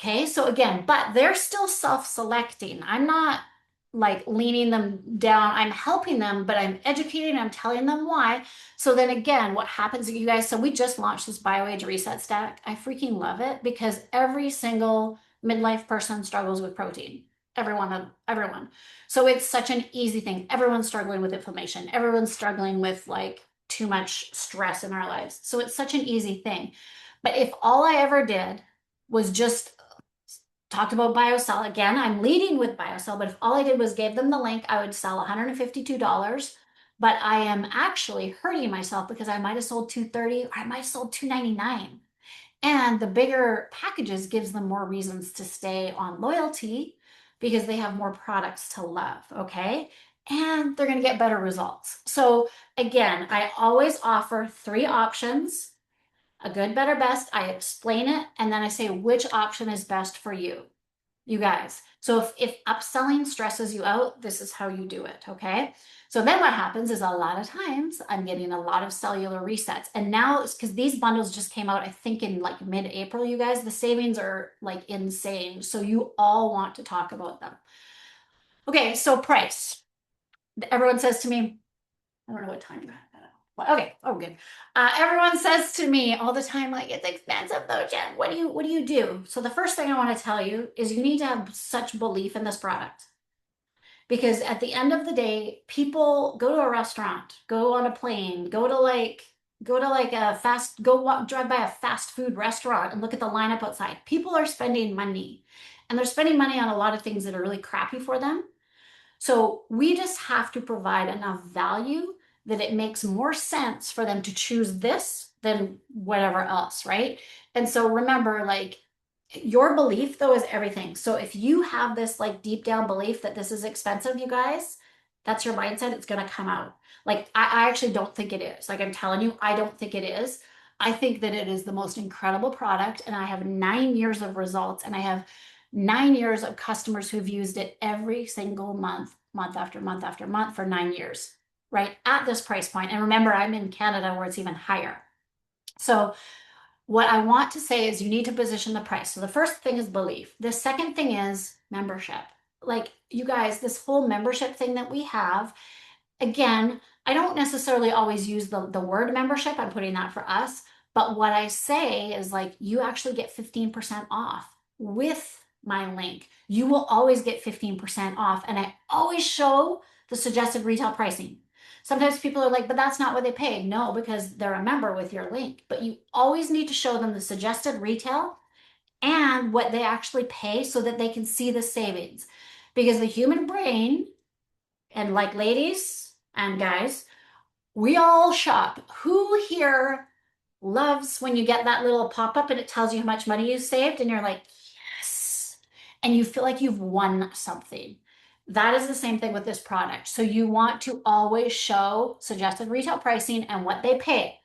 [SPEAKER 2] Okay, so again, but they're still self-selecting. I'm not like leaning them down. I'm helping them, but I'm educating, I'm telling them why. So then again, what happens, you guys? So we just launched this BioAge Reset Stack. I freaking love it because every single midlife person struggles with protein. Everyone. So it's such an easy thing. Everyone's struggling with inflammation. Everyone's struggling with like too much stress in our lives. So it's such an easy thing. But if all I ever did was just talked about BioCell again. I'm leading with BioCell, but if all I did was gave them the link, I would sell $152. But I am actually hurting myself because I might have sold 230 or I might have sold 299. And the bigger packages gives them more reasons to stay on loyalty because they have more products to love, okay? And they're going to get better results. So again, I always offer three options, a good, better, best. I explain it and then I say which option is best for you, you guys. So if upselling stresses you out, this is how you do it, okay? So then what happens is a lot of times I'm getting a lot of cellular resets. And now it's because these bundles just came out, I think in like mid-April, you guys, the savings are like insane. So you all want to talk about them. Okay, so price. Everyone says to me, I don't know what time you have that. Okay, oh good. Everyone says to me all the time, like it's expensive though, Jen. What do you do? So the first thing I want to tell you is you need to have such belief in this product. Because at the end of the day, people go to a restaurant, go on a plane, go to like a fast go walk, drive by a fast food restaurant and look at the lineup outside. People are spending money. And they're spending money on a lot of things that are really crappy for them. So we just have to provide enough value that it makes more sense for them to choose this than whatever else, right? And so remember, like your belief though is everything. So if you have this like deep down belief that this is expensive, you guys, that's your mindset, it's going to come out. Like I actually don't think it is. Like I'm telling you, I don't think it is. I think that it is the most incredible product and I have 9 years of results and I have 9 years of customers who've used it every single month. month after month after month for 9 years, right? At this price point. And remember, I'm in Canada where it's even higher. So what I want to say is you need to position the price. So the first thing is belief. The second thing is membership. Like you guys, this whole membership thing that we have, again, I don't necessarily always use the word membership. I'm putting that for us. But what I say is like you actually get 15% off with my link. You will always get 15% off. And I always show the suggested retail pricing. Sometimes people are like, but that's not what they pay. No, because they're a member with your link. But you always need to show them the suggested retail and what they actually pay so that they can see the savings. Because the human brain, and like ladies and guys, we all shop. Who here loves when you get that little pop up and it tells you how much money you saved and you're like, yes, and you feel like you've won something? That is the same thing with this product. So you want to always show suggested retail pricing and what they pay,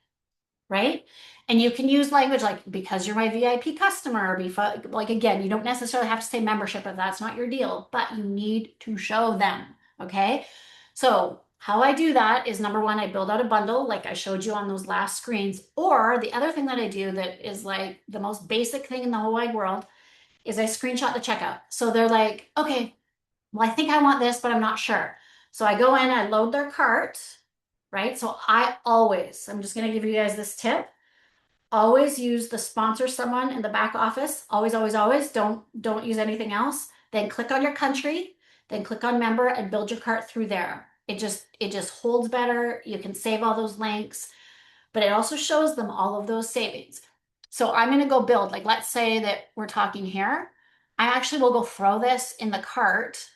[SPEAKER 2] right? And you can use language like because you're my VIP customer, like again, you don't necessarily have to say membership if that's not your deal, but you need to show them, okay? So how I do that is number one, I build out a bundle like I showed you on those last screens. Or the other thing that I do that is like the most basic thing in the whole wide world is I screenshot the checkout. So they're like, okay, well, I think I want this, but I'm not sure. So I go in, I load their cart, right? So I'm just going to give you guys this tip. Always use the sponsor someone in the back office. Always, always, always. Don't use anything else. Then click on your country, then click on member and build your cart through there. It just holds better. You can save all those links, but it also shows them all of those savings. So I'm going to go build, like, let's say that we're talking here. I actually will go throw this in the cart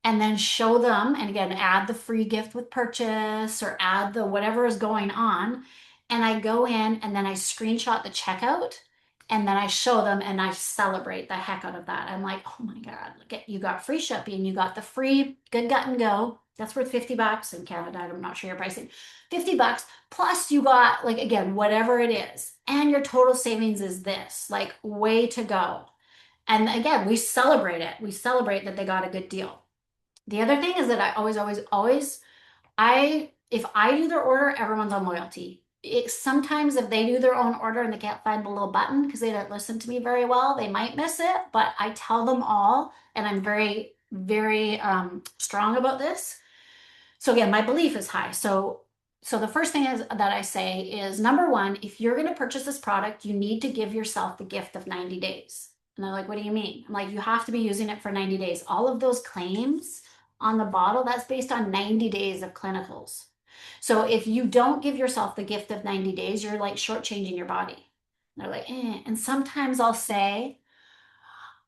[SPEAKER 2] and then show them, and again, add the free gift with purchase or add the whatever is going on. And I go in and then I screenshot the checkout and then I show them and I celebrate the heck out of that. I'm like, oh my God, look at you got free shipping, you got the free Good Gut and Go. That's worth $50 in Canada. I'm not sure your pricing. $50 plus you got like again, whatever it is. And your total savings is this. Like way to go. And again, we celebrate it. We celebrate that they got a good deal. The other thing is that I always, always, always, if I do their order, everyone's on loyalty. Sometimes if they do their own order and they can't find the little button because they don't listen to me very well, they might miss it. But I tell them all, and I'm very, very strong about this. So again, my belief is high. So the first thing is that I say is number one, if you're going to purchase this product, you need to give yourself the gift of 90 days. And they're like, what do you mean? I'm like, you have to be using it for 90 days. All of those claims on the bottle, that's based on 90 days of clinicals. So if you don't give yourself the gift of 90 days, you're like shortchanging your body. And they're like, eh. And sometimes I'll say,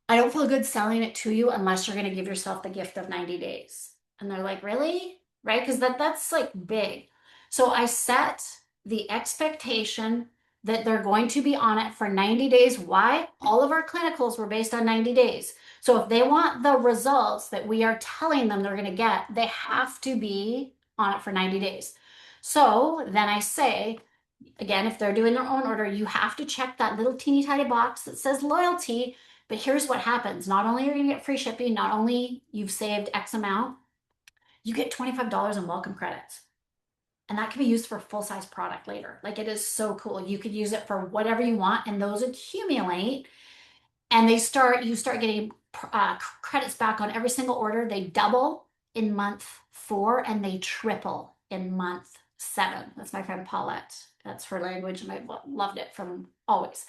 [SPEAKER 2] I don't feel good selling it to you unless you're going to give yourself the gift of 90 days. And they're like, really? Right? Because that's like big. So I set the expectation that they're going to be on it for 90 days. Why? All of our clinicals were based on 90 days. So if they want the results that we are telling them they're going to get, they have to be on it for 90 days. So then I say, again, if they're doing their own order, you have to check that little teeny tiny box that says loyalty. But here's what happens. Not only are you going to get free shipping, not only you've saved X amount, you get $25 in welcome credits. And that can be used for full size product later. Like it is so cool. You could use it for whatever you want and those accumulate and you start getting credits back on every single order. They double in month 4 and they triple in month 7. That's my friend Paulette. That's her language and I've loved it from always.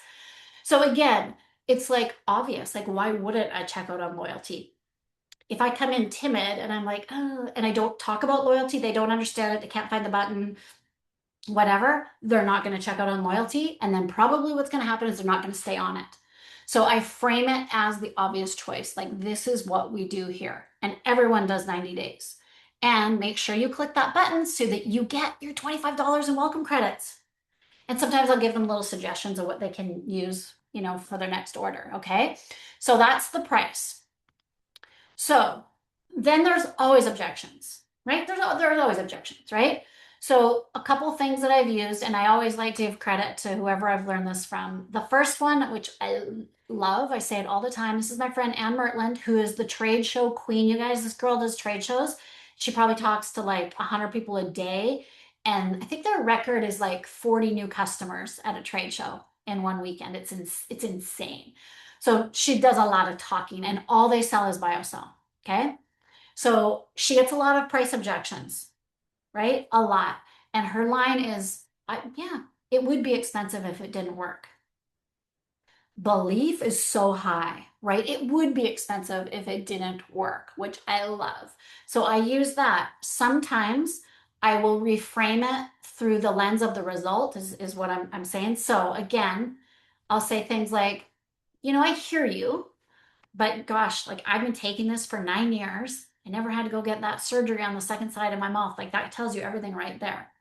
[SPEAKER 2] So again, it's like obvious. Like why wouldn't I check out on loyalty? If I come in timid and I'm like, oh, and I don't talk about loyalty, they don't understand it, they can't find the button, whatever, they're not going to check out on loyalty. And then probably what's going to happen is they're not going to stay on it. So I frame it as the obvious choice. Like this is what we do here. And everyone does 90 days. And make sure you click that button so that you get your $25 in welcome credits. And sometimes I'll give them little suggestions of what they can use, for their next order. Okay. So that's the price. So then there's always objections, right? There's always objections, right? So a couple things that I've used, and I always like to give credit to whoever I've learned this from. The first one, which I love, I say it all the time. This is my friend Ann Mertland, who is the trade show queen. You guys, this girl does trade shows. She probably talks to like 100 people a day. And I think their record is like 40 new customers at a trade show in one weekend. It's insane. So she does a lot of talking, and all they sell is BioCell. Okay. So she gets a lot of price objections, right? A lot. And her line is, yeah, it would be expensive if it didn't work. Belief is so high, right? It would be expensive if it didn't work, which I love. So I use that. Sometimes I will reframe it through the lens of the result, is what I'm saying. So again, I'll say things like, I hear you, but gosh, like I've been taking this for 9 years. I never had to go get that surgery on the second side of my mouth. Like that tells you everything right there.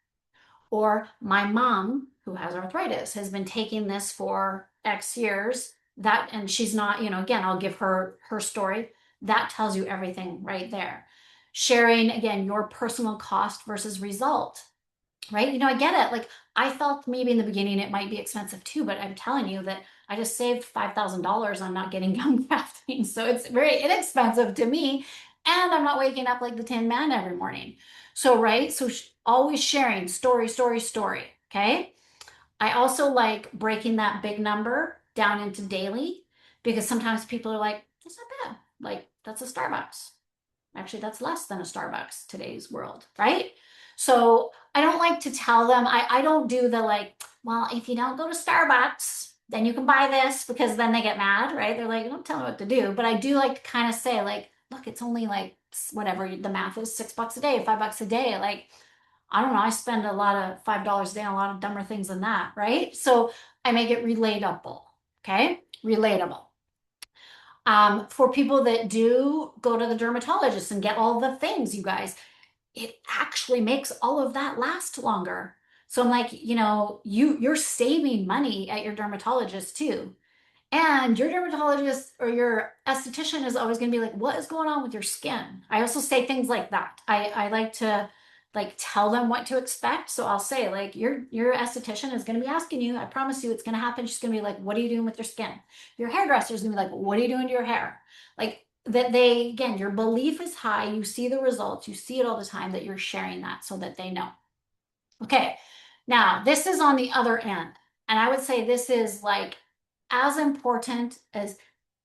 [SPEAKER 2] Or my mom, who has arthritis, has been taking this for X years. That, and she's not, again, I'll give her story. That tells you everything right there. Sharing, again, your personal cost versus result, right? I get it. Like I felt maybe in the beginning it might be expensive too, but I'm telling you that I just saved $5,000 on not getting gum grafting. So it's very inexpensive to me. And I'm not waking up like the Tin Man every morning. So, right? So always sharing story, story, story. Okay. I also like breaking that big number down into daily because sometimes people are like, that's not bad. Like that's a Starbucks. Actually, that's less than a Starbucks today's world, right? So I don't like to tell them, I don't do the like, well, if you don't go to Starbucks, then you can buy this because then they get mad, right? They're like, don't tell me what to do. But I do like to kind of say, like, look, it's only like whatever the math is, $6 a day, $5 a day. Like, I don't know, I spend a lot of $5 a day on a lot of dumber things than that, right? So I make it relatable, okay? Relatable. For people that do go to the dermatologist and get all the things, you guys, it actually makes all of that last longer. So I'm like, you're saving money at your dermatologist too. And your dermatologist or your esthetician is always going to be like, what is going on with your skin? I also say things like that. I like to like tell them what to expect. So I'll say like your esthetician is going to be asking you, I promise you it's going to happen. She's going to be like, what are you doing with your skin? Your hairdresser is going to be like, what are you doing to your hair? Like that they, again, your belief is high. You see the results. You see it all the time that you're sharing that so that they know. Okay. Now this is on the other end. And I would say this is like as important as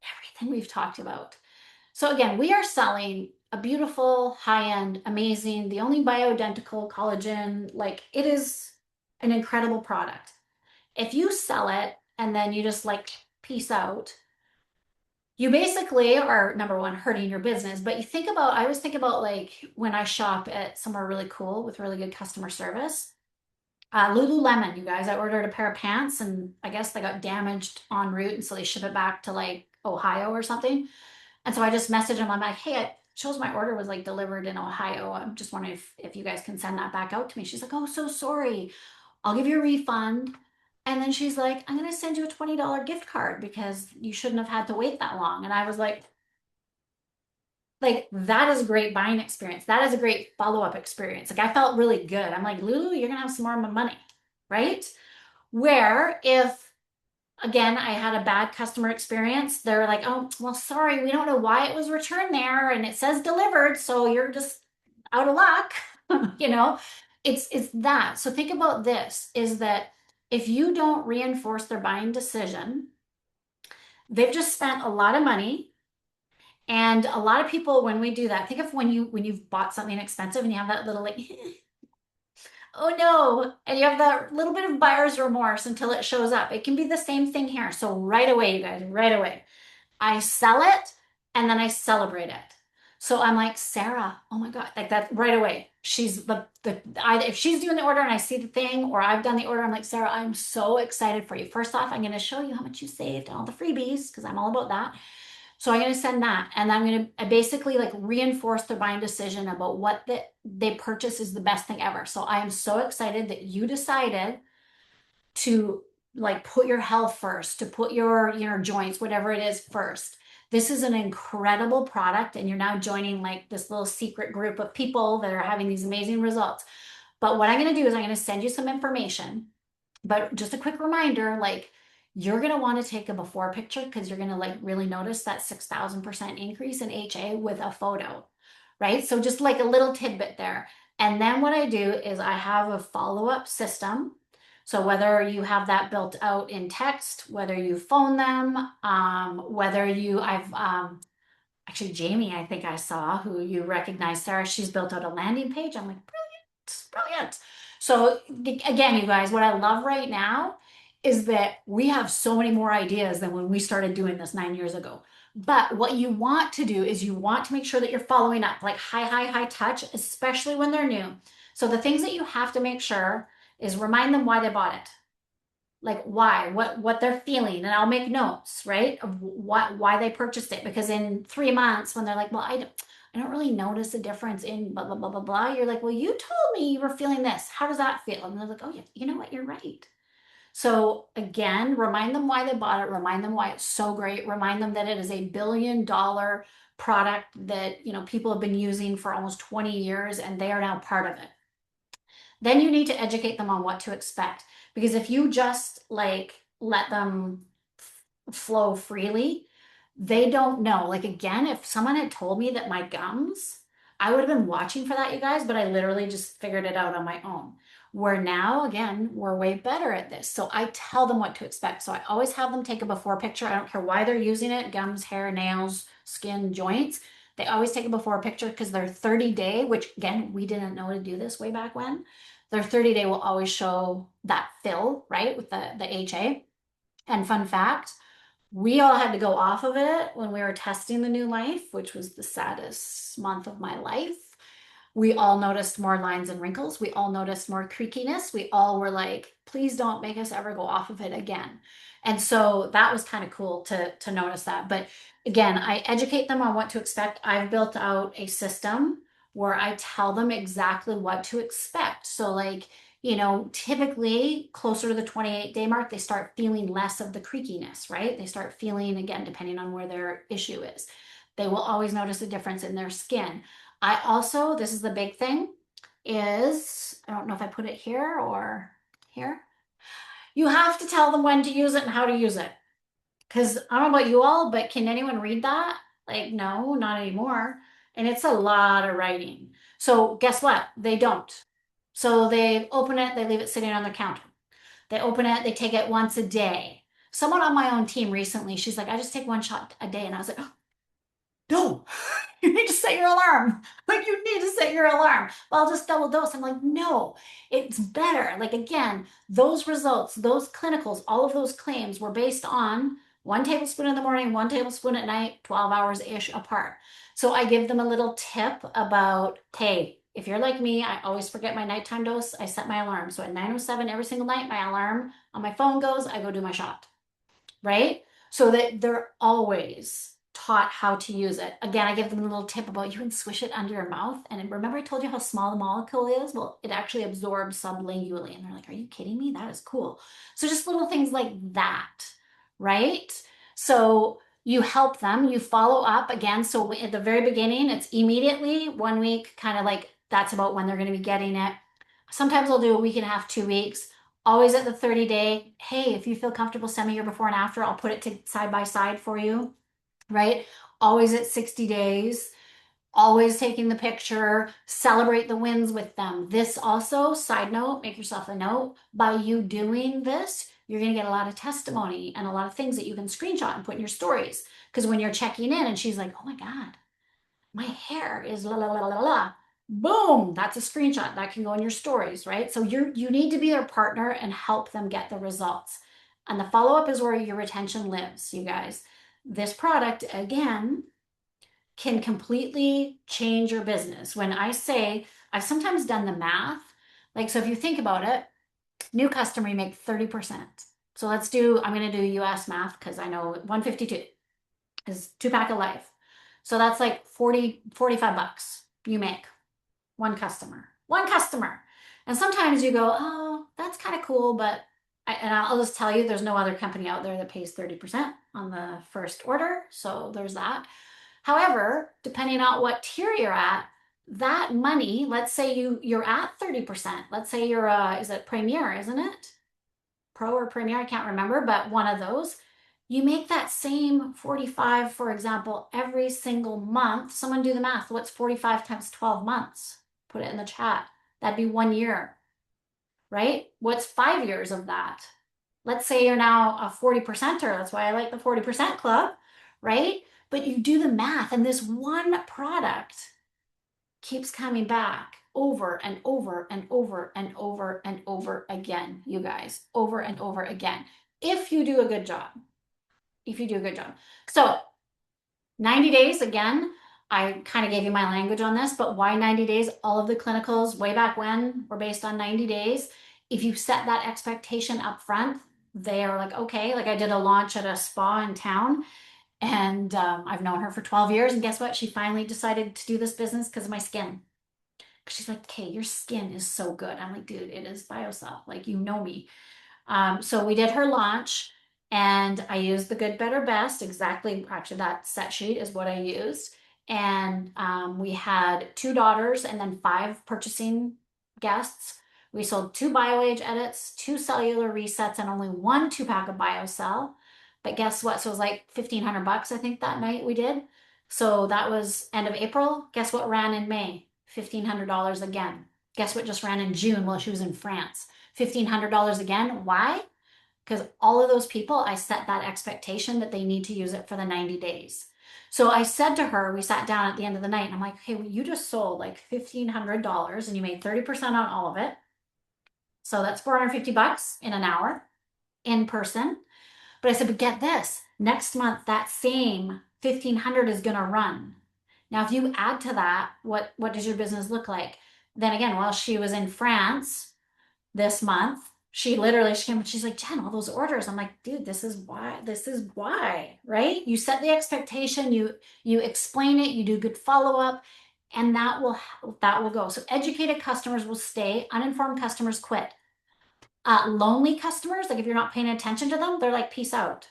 [SPEAKER 2] everything we've talked about. So again, we are selling a beautiful, high-end, amazing, the only bioidentical collagen. Like it is an incredible product. If you sell it and then you just like peace out, you basically are number one hurting your business. But you think about, I always think about like when I shop at somewhere really cool with really good customer service. Lululemon, you guys, I ordered a pair of pants and I guess they got damaged en route. And so they ship it back to like Ohio or something. And so I just messaged them. I'm like, hey, it shows my order was like delivered in Ohio. I'm just wondering if you guys can send that back out to me. She's like, oh, so sorry. I'll give you a refund. And then she's like, I'm going to send you a $20 gift card because you shouldn't have had to wait that long. And I was like that is a great buying experience. That is a great follow-up experience. Like I felt really good. I'm like, Lulu, you're going to have some more of my money, right? Where if again, I had a bad customer experience. They're like, oh, well, sorry, we don't know why it was returned there and it says delivered, so you're just out of luck. you know, it's that. So think about this is that if you don't reinforce their buying decision, they've just spent a lot of money. And a lot of people, when we do that, think of when you've bought something expensive and you have that little like oh no. And you have that little bit of buyer's remorse until it shows up. It can be the same thing here. So right away, you guys, right away, I sell it and then I celebrate it. So I'm like, Sarah, oh my God, like that right away. She's if she's doing the order and I see the thing or I've done the order, I'm like, Sarah, I'm so excited for you. First off, I'm going to show you how much you saved and all the freebies because I'm all about that. So I'm going to send that and I'm going to basically like reinforce their buying decision about what they purchase is the best thing ever. So I am so excited that you decided to like put your health first, to put your joints, whatever it is first. This is an incredible product and you're now joining like this little secret group of people that are having these amazing results. But what I'm going to do is I'm going to send you some information. But just a quick reminder, like you're going to want to take a before picture because you're going to like really notice that 6,000% increase in HA with a photo, right? So just like a little tidbit there. And then what I do is I have a follow-up system. So whether you have that built out in text, whether you phone them, whether you, actually Jamie, I think I saw, who you recognize, Sarah, she's built out a landing page. I'm like, brilliant. So again, you guys, what I love right now is that we have so many more ideas than when we started doing this 9 years ago. But what you want to do is you want to make sure that you're following up, like high touch, especially when they're new. So the things that you have to make sure is remind them why they bought it, like why, what they're feeling, and I'll make notes, right, of why they purchased it. Because in 3 months, when they're like, well, I don't really notice a difference in blah blah blah blah blah, you're like, well, you told me you were feeling this. How does that feel? And they're like, oh, yeah, you know what, you're right. So again, remind them why they bought it, remind them why it's so great, remind them that it is $1 billion product that people have been using for almost 20 years and they are now part of it. Then you need to educate them on what to expect. Because if you just like let them flow freely, they don't know. Like, again, if someone had told me that my gums, I would have been watching for that, you guys, but I literally just figured it out on my own. Where now, again, we're way better at this. So I tell them what to expect. So I always have them take a before picture. I don't care why they're using it, gums, hair, nails, skin, joints. They always take a before picture because their 30-day, which again, we didn't know to do this way back when, their 30-day will always show that fill, right, with the HA. And fun fact, we all had to go off of it when we were testing the new life, which was the saddest month of my life. We all noticed more lines and wrinkles. We all noticed more creakiness. We all were like, please don't make us ever go off of it again. And so that was kind of cool to notice that. But again, I educate them on what to expect. I've built out a system where I tell them exactly what to expect. So like, typically closer to the 28-day mark, they start feeling less of the creakiness, right? They start feeling, again, depending on where their issue is. They will always notice a difference in their skin. I also, this is the big thing, is, I don't know if I put it here or here. You have to tell them when to use it and how to use it. Because I don't know about you all, but can anyone read that? Like, no, not anymore. And it's a lot of writing. So guess what? They don't. So they open it, they leave it sitting on their counter. They open it, they take it once a day. Someone on my own team recently, she's like, I just take one shot a day. And I was like, oh, no, you need to set your alarm. Like, you need to set your alarm. Well, I'll just double dose. I'm like, no, it's better. Like, again, those results, those clinicals, all of those claims were based on 1 tablespoon in the morning, 1 tablespoon at night, 12 hours ish apart. So I give them a little tip about, hey, if you're like me, I always forget my nighttime dose. I set my alarm. So at 9:07 every single night, my alarm on my phone goes, I go do my shot, right? So that they're always taught how to use it. Again, I give them a little tip about you can swish it under your mouth. And remember, I told you how small the molecule is? Well, it actually absorbs sublingually. And they're like, are you kidding me? That is cool. So just little things like that, right? So you help them, you follow up again. So at the very beginning, it's immediately 1 week, kind of like that's about when they're going to be getting it. Sometimes I'll do a week and a half, 2 weeks. Always at the 30-day. Hey, if you feel comfortable, send me your before and after. I'll put it to side by side for you, right? Always at 60 days, always taking the picture, celebrate the wins with them. This also, side note, make yourself a note. By you doing this, you're going to get a lot of testimony and a lot of things that you can screenshot and put in your stories. Because when you're checking in and she's like, oh my God, my hair is la la la la la. Boom, that's a screenshot that can go in your stories, right? So you need to be their partner and help them get the results. And the follow-up is where your retention lives, you guys. This product, again, can completely change your business. When I say, I've sometimes done the math. Like, so if you think about it, new customer, you make 30%. So let's do, I'm going to do US math because I know 152 is 2 pack of life. So that's like 45 bucks you make one customer. And sometimes you go, oh, that's kind of cool, but I'll just tell you, there's no other company out there that pays 30% on the first order. So there's that. However, depending on what tier you're at, that money, let's say you're at 30%. Let's say is it Premier, isn't it? Pro or Premier, I can't remember, but one of those. You make that same 45, for example, every single month. Someone do the math. What's 45 times 12 months? Put it in the chat. That'd be 1 year, right? What's 5 years of that? Let's say you're now a 40 percenter. That's why I like the 40% club, right? But you do the math, and this one product keeps coming back over and over and over and over and over again, you guys, over and over again. If you do a good job, if you do a good job. So 90 days, again, I kind of gave you my language on this, but why 90 days? All of the clinicals way back when were based on 90 days. If you set that expectation up front, they are like, okay, like I did a launch at a spa in town, and I've known her for 12 years. And guess what? She finally decided to do this business because of my skin. She's like, okay, your skin is so good. I'm like, dude, it is BioCell. Like, you know me. So we did her launch, and I used the good, better, best. Exactly. Actually, that set sheet is what I used. And we had two daughters and then five purchasing guests. We sold two BioAge edits, two cellular resets, and only one 2-pack of BioCell. But guess what? So it was like 1,500 bucks, I think, that night we did. So that was end of April. Guess what ran in May? $1,500 again. Guess what just ran in June while she was in France? $1,500 again. Why? Because all of those people, I set that expectation that they need to use it for the 90 days. So I said to her, we sat down at the end of the night, and I'm like, hey, well, you just sold like $1,500 and you made 30% on all of it. So that's 450 bucks in an hour in person. But I said, but get this, next month, that same 1,500 is going to run. Now, if you add to that, what does your business look like? Then again, while she was in France this month, she came and she's like, Jen, all those orders. I'm like, dude, this is why, right? You set the expectation, you explain it, you do good follow-up, and that will go. So educated customers will stay, uninformed customers quit. Lonely customers, like if you're not paying attention to them, they're like, peace out,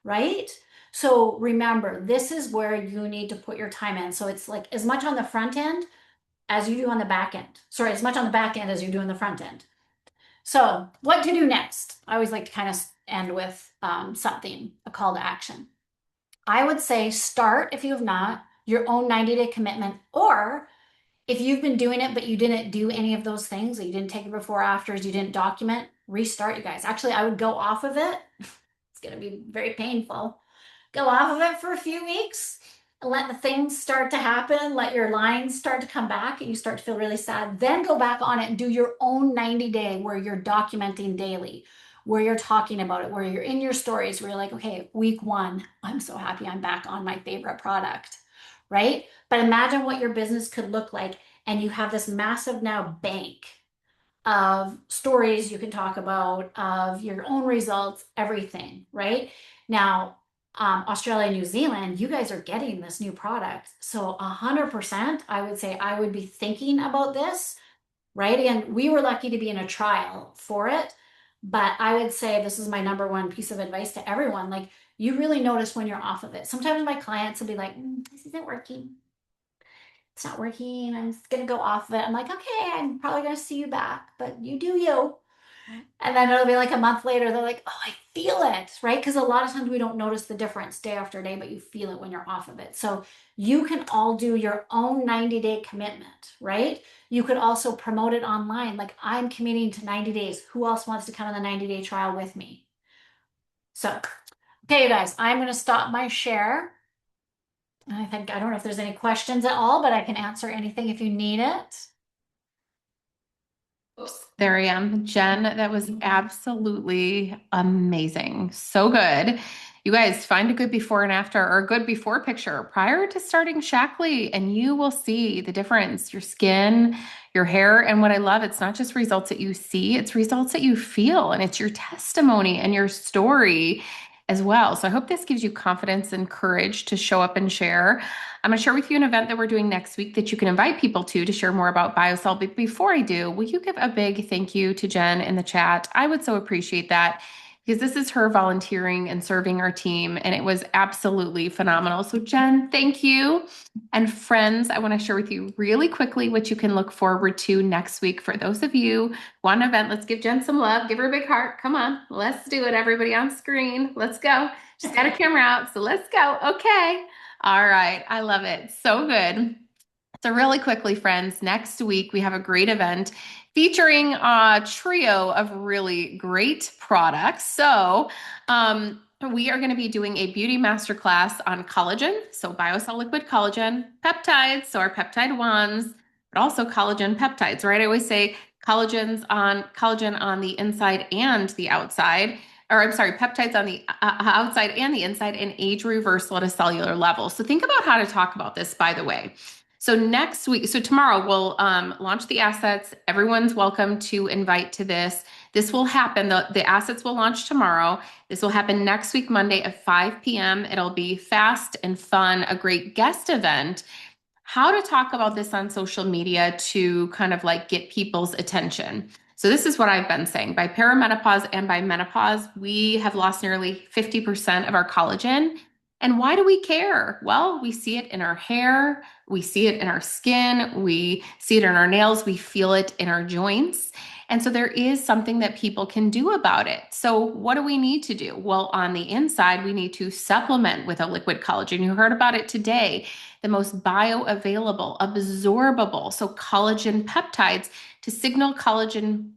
[SPEAKER 2] right? So remember, this is where you need to put your time in. So it's like as much on the front end as you do on the back end. Sorry, as much on the back end as you do on the front end. So what to do next? I always like to kind of end with something, a call to action. I would say start, if you have not, your own 90-day commitment, or if you've been doing it, but you didn't do any of those things, you didn't take it before, afters, you didn't document, restart, you guys. Actually, I would go off of it. It's going to be very painful. Go off of it for a few weeks and let the things start to happen, let your lines start to come back and you start to feel really sad. Then go back on it and do your own 90-day where you're documenting daily, where you're talking about it, where you're in your stories, where you're like, okay, week 1, I'm so happy I'm back on my favorite product, right? But imagine what your business could look like, and you have this massive now bank of stories you can talk about, of your own results, everything, right? Now, Australia, New Zealand, you guys are getting this new product. So 100%, I would say I would be thinking about this, right? And we were lucky to be in a trial for it. But I would say this is my number one piece of advice to everyone. Like, you really notice when you're off of it. Sometimes my clients will be like, this isn't working. It's not working. I'm just going to go off of it. I'm like, okay, I'm probably going to see you back, but you do you. And then it'll be like a month later, they're like, oh, I feel it, right? Because a lot of times we don't notice the difference day after day, but you feel it when you're off of it. So you can all do your own 90-day commitment, right? You could also promote it online. Like, I'm committing to 90 days. Who else wants to come on the 90-day trial with me? So, okay, you guys, I'm going to stop my share. I don't know if there's any questions at all, but I can answer anything if you need it.
[SPEAKER 1] Oops, there I am. Jen, that was absolutely amazing. So good. You guys find a good before and after, or a good before picture prior to starting Shackley, and you will see the difference. Your skin, your hair, and what I love, it's not just results that you see, it's results that you feel, and it's your testimony and your story as well. So I hope this gives you confidence and courage to show up and share. I'm going to share with you an event that we're doing next week that you can invite people to share more about BioCell. But before I do, will you give a big thank you to Jen in the chat? I would so appreciate that. because this is her volunteering and serving our team, and it was absolutely phenomenal. So, Jen, thank you. And friends, I want to share with you really quickly what you can look forward to next week. For those of you who want an event, let's give Jen some love. Give her a big heart. Come on, let's do it. Everybody on screen. Let's go. She's got a camera out, so let's go. Okay. All right. I love it. So good. So, really quickly, friends, next week we have a great event featuring a trio of really great products. We are going to be doing a beauty masterclass on collagen, so BioCell liquid collagen, peptides, so our peptide wands, but also collagen peptides, right? I always say collagen on the inside and the outside. Or I'm sorry, peptides on the outside and the inside, and age reversal at a cellular level. So think about how to talk about this, by the way. So next week, so tomorrow we'll launch the assets. Everyone's welcome to invite to this. This will happen. The assets will launch tomorrow. This will happen next week, Monday at 5 p.m. It'll be fast and fun, a great guest event. How to talk about this on social media to kind of like get people's attention. So this is what I've been saying. By perimenopause and by menopause, we have lost nearly 50% of our collagen. And why do we care? Well, we see it in our hair, we see it in our skin, we see it in our nails, we feel it in our joints. And so there is something that people can do about it. So what do we need to do? Well, on the inside, we need to supplement with a liquid collagen. You heard about it today, the most bioavailable, absorbable, so collagen peptides to signal collagen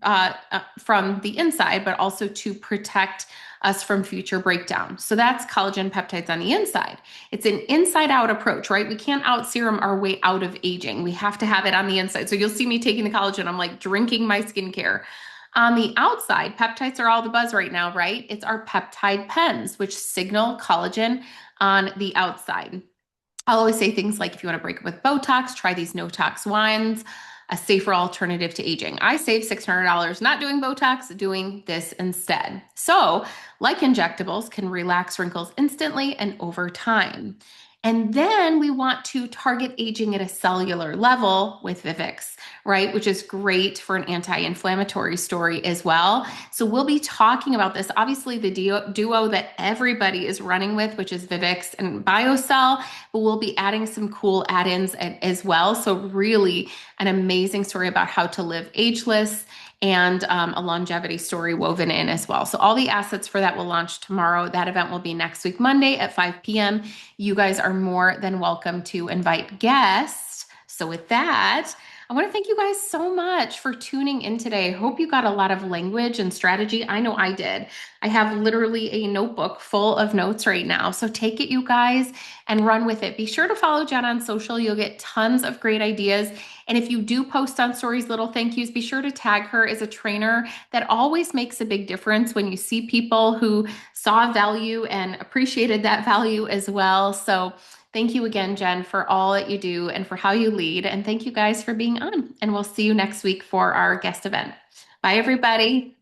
[SPEAKER 1] from the inside, but also to protect us from future breakdown. So that's collagen peptides on the inside. It's an inside out approach, right? We can't out serum our way out of aging. We have to have it on the inside. So you'll see me taking the collagen. I'm like drinking my skincare. On the outside, peptides are all the buzz right now, right? It's our peptide pens, which signal collagen on the outside. I'll always say things like if you want to break up with Botox, try these no tox wines, a safer alternative to aging. I save $600 not doing Botox, doing this instead. So, like injectables, can relax wrinkles instantly and over time. And then we want to target aging at a cellular level with Vivix, right? Which is great for an anti-inflammatory story as well. So we'll be talking about this. Obviously, the duo that everybody is running with, which is Vivix and BioCell, but we'll be adding some cool add-ins as well. So really an amazing story about how to live ageless and a longevity story woven in as well. So all the assets for that will launch tomorrow. That event will be next week, Monday at 5 p.m. You guys are more than welcome to invite guests. So with that, I want to thank you guys so much for tuning in today. I hope you got a lot of language and strategy. I know I did. I have literally a notebook full of notes right now. So take it, you guys, and run with it. Be sure to follow Jen on social. You'll get tons of great ideas. And if you do post on stories, little thank yous, be sure to tag her as a trainer. That always makes a big difference when you see people who saw value and appreciated that value as well. So thank you again, Jen, for all that you do and for how you lead. And thank you guys for being on. And we'll see you next week for our guest event. Bye, everybody.